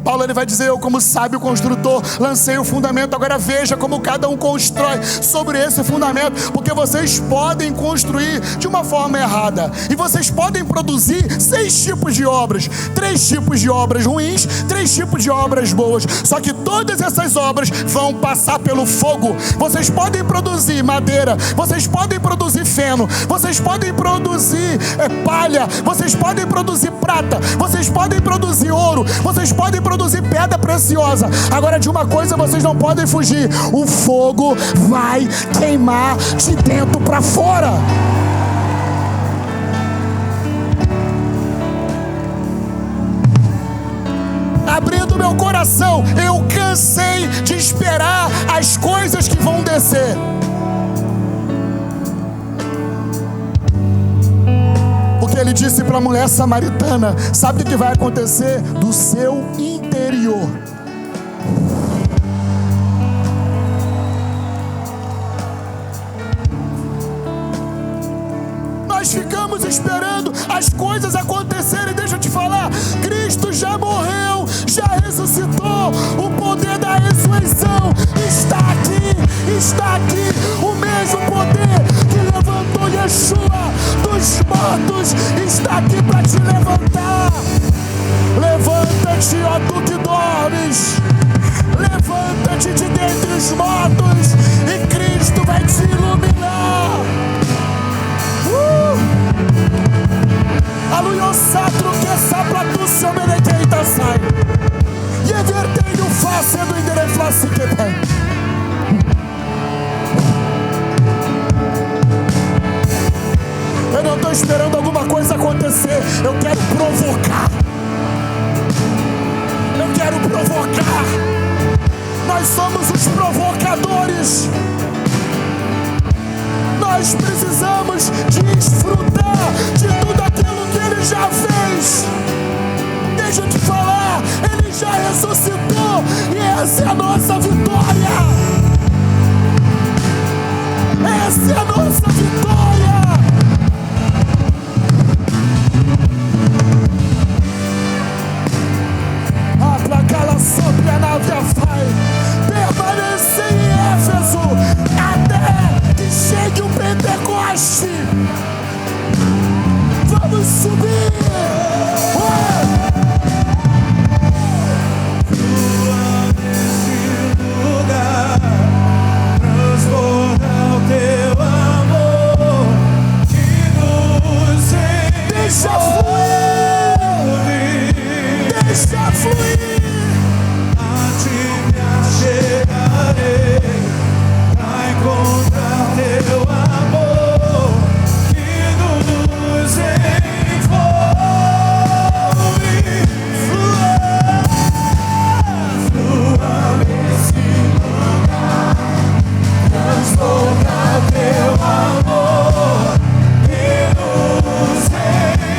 Paulo ele vai dizer: eu, como sábio construtor, lancei o fundamento. Agora veja como cada um constrói sobre esse fundamento, porque vocês podem construir de uma forma errada, e vocês podem produzir 6 tipos de obras, 3 tipos de obras ruins, 3 tipos de obras boas. Só que todas essas obras vão passar pelo fogo. Vocês podem produzir madeira, vocês podem produzir feno, vocês podem produzir palha, vocês podem produzir prata, vocês podem produzir ouro, vocês podem produzir pedra preciosa. Agora, de uma coisa vocês não podem fugir: o fogo vai queimar de dentro para fora. Abrindo meu coração, eu cansei de esperar as coisas que vão descer. Ele disse para a mulher samaritana: sabe o que vai acontecer? Do seu interior. Nós ficamos esperando as coisas acontecerem. Deixa eu te falar, Cristo já morreu, já ressuscitou. O poder da ressurreição está aqui, está aqui. O mesmo poder que levantou Yeshua dos mortos está aqui para te levantar. Levanta-te, ó tu que dormes. Levanta-te de dentre os mortos e Cristo vai te iluminar. Aluio satro que sapra tu se omenequeita sai. E evertei o face do endereflasse que tem. Eu não estou esperando alguma coisa acontecer. Eu quero provocar. Eu quero provocar. Nós somos os provocadores. Nós precisamos desfrutar de tudo aquilo que Ele já fez. Deixa eu te falar, Ele já ressuscitou e essa é a nossa vitória. Essa é a nossa vitória. Sobre a nave Afai, permanecer em Éfeso até que chegue o Pentecoste. Vamos subir. Nesse lugar, transborda o teu amor que nos envolve. Deixa fluir. Deixa fluir. Chegarei a encontrar teu amor que nos envolve. Flua nesse lugar, transborda teu amor que nos envolve.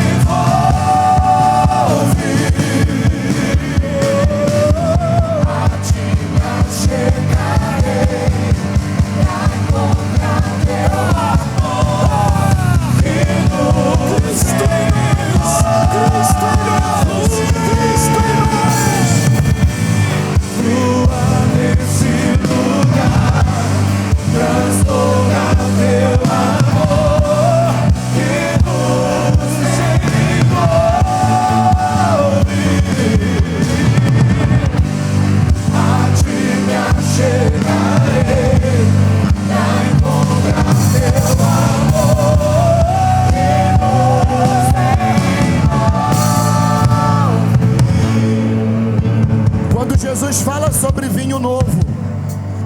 Jesus fala sobre vinho novo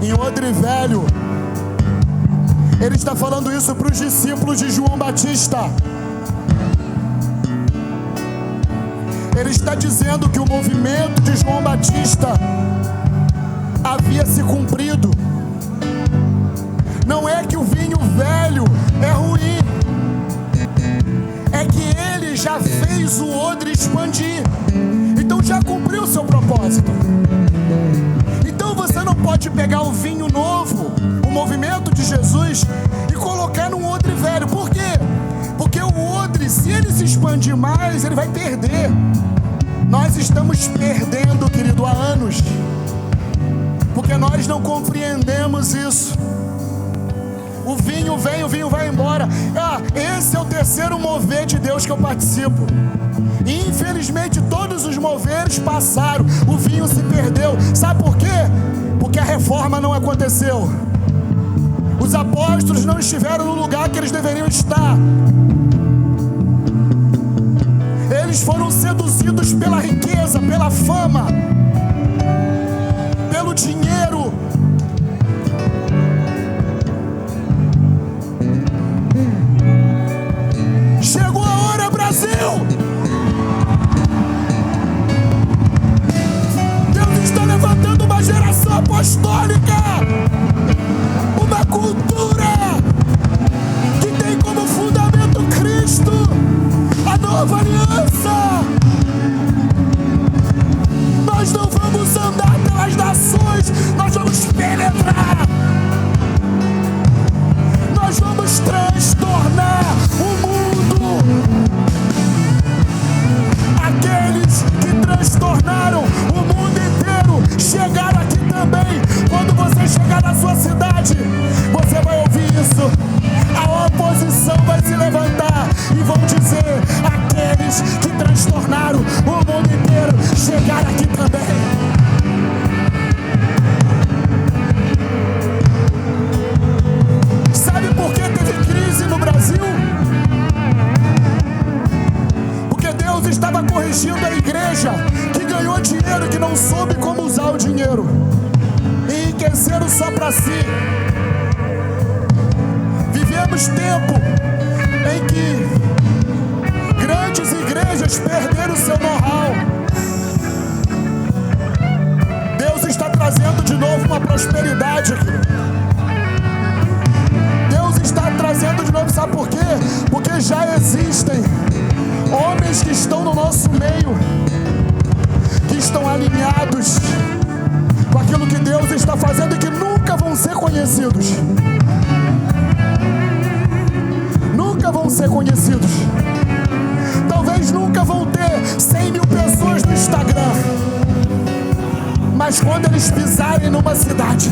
em odre velho, Ele está falando isso para os discípulos de João Batista. Ele está dizendo que o movimento de João Batista havia se cumprido. Não é que o vinho velho é ruim, é que ele já fez o odre expandir. Então já cumpriu o seu propósito. Então você não pode pegar o vinho novo, o movimento de expandir mais, ele vai perder. Nós estamos perdendo, querido, há anos, porque nós não compreendemos isso. O vinho vem, o vinho vai embora. Esse é o terceiro mover de Deus que eu participo. E infelizmente todos os moveres passaram, o vinho se perdeu. Sabe por quê? Porque a reforma não aconteceu. Os apóstolos não estiveram no lugar que eles deveriam estar. Eles foram seduzidos pela riqueza, pela fama, pelo dinheiro. Chegou a hora, Brasil! Deus está levantando uma geração apostólica, uma cultura que tem como fundamento Cristo, a nova aliança. Nós não vamos andar pelas nações, nós vamos penetrar. Nós vamos transtornar o mundo. Aqueles que transtornaram o mundo inteiro chegaram aqui também. Quando você chegar na sua cidade, você vai ouvir isso. A oposição vai se levantar e vão dizer: aqueles que transtornaram o mundo inteiro chegaram aqui também. Sabe por que teve crise no Brasil? Porque Deus estava corrigindo a igreja que ganhou dinheiro, que não soube como usar o dinheiro e enriqueceram só para si. Vivemos tempo em que grandes igrejas perderam seu know-how. Deus está trazendo de novo uma prosperidade aqui. Deus está trazendo de novo, sabe por quê? Porque já existem homens que estão no nosso meio, que estão alinhados com aquilo que Deus está fazendo e que nunca vão ser conhecidos. Nunca vão ser conhecidos. Talvez nunca vão ter 100 mil pessoas no Instagram, mas quando eles pisarem numa cidade,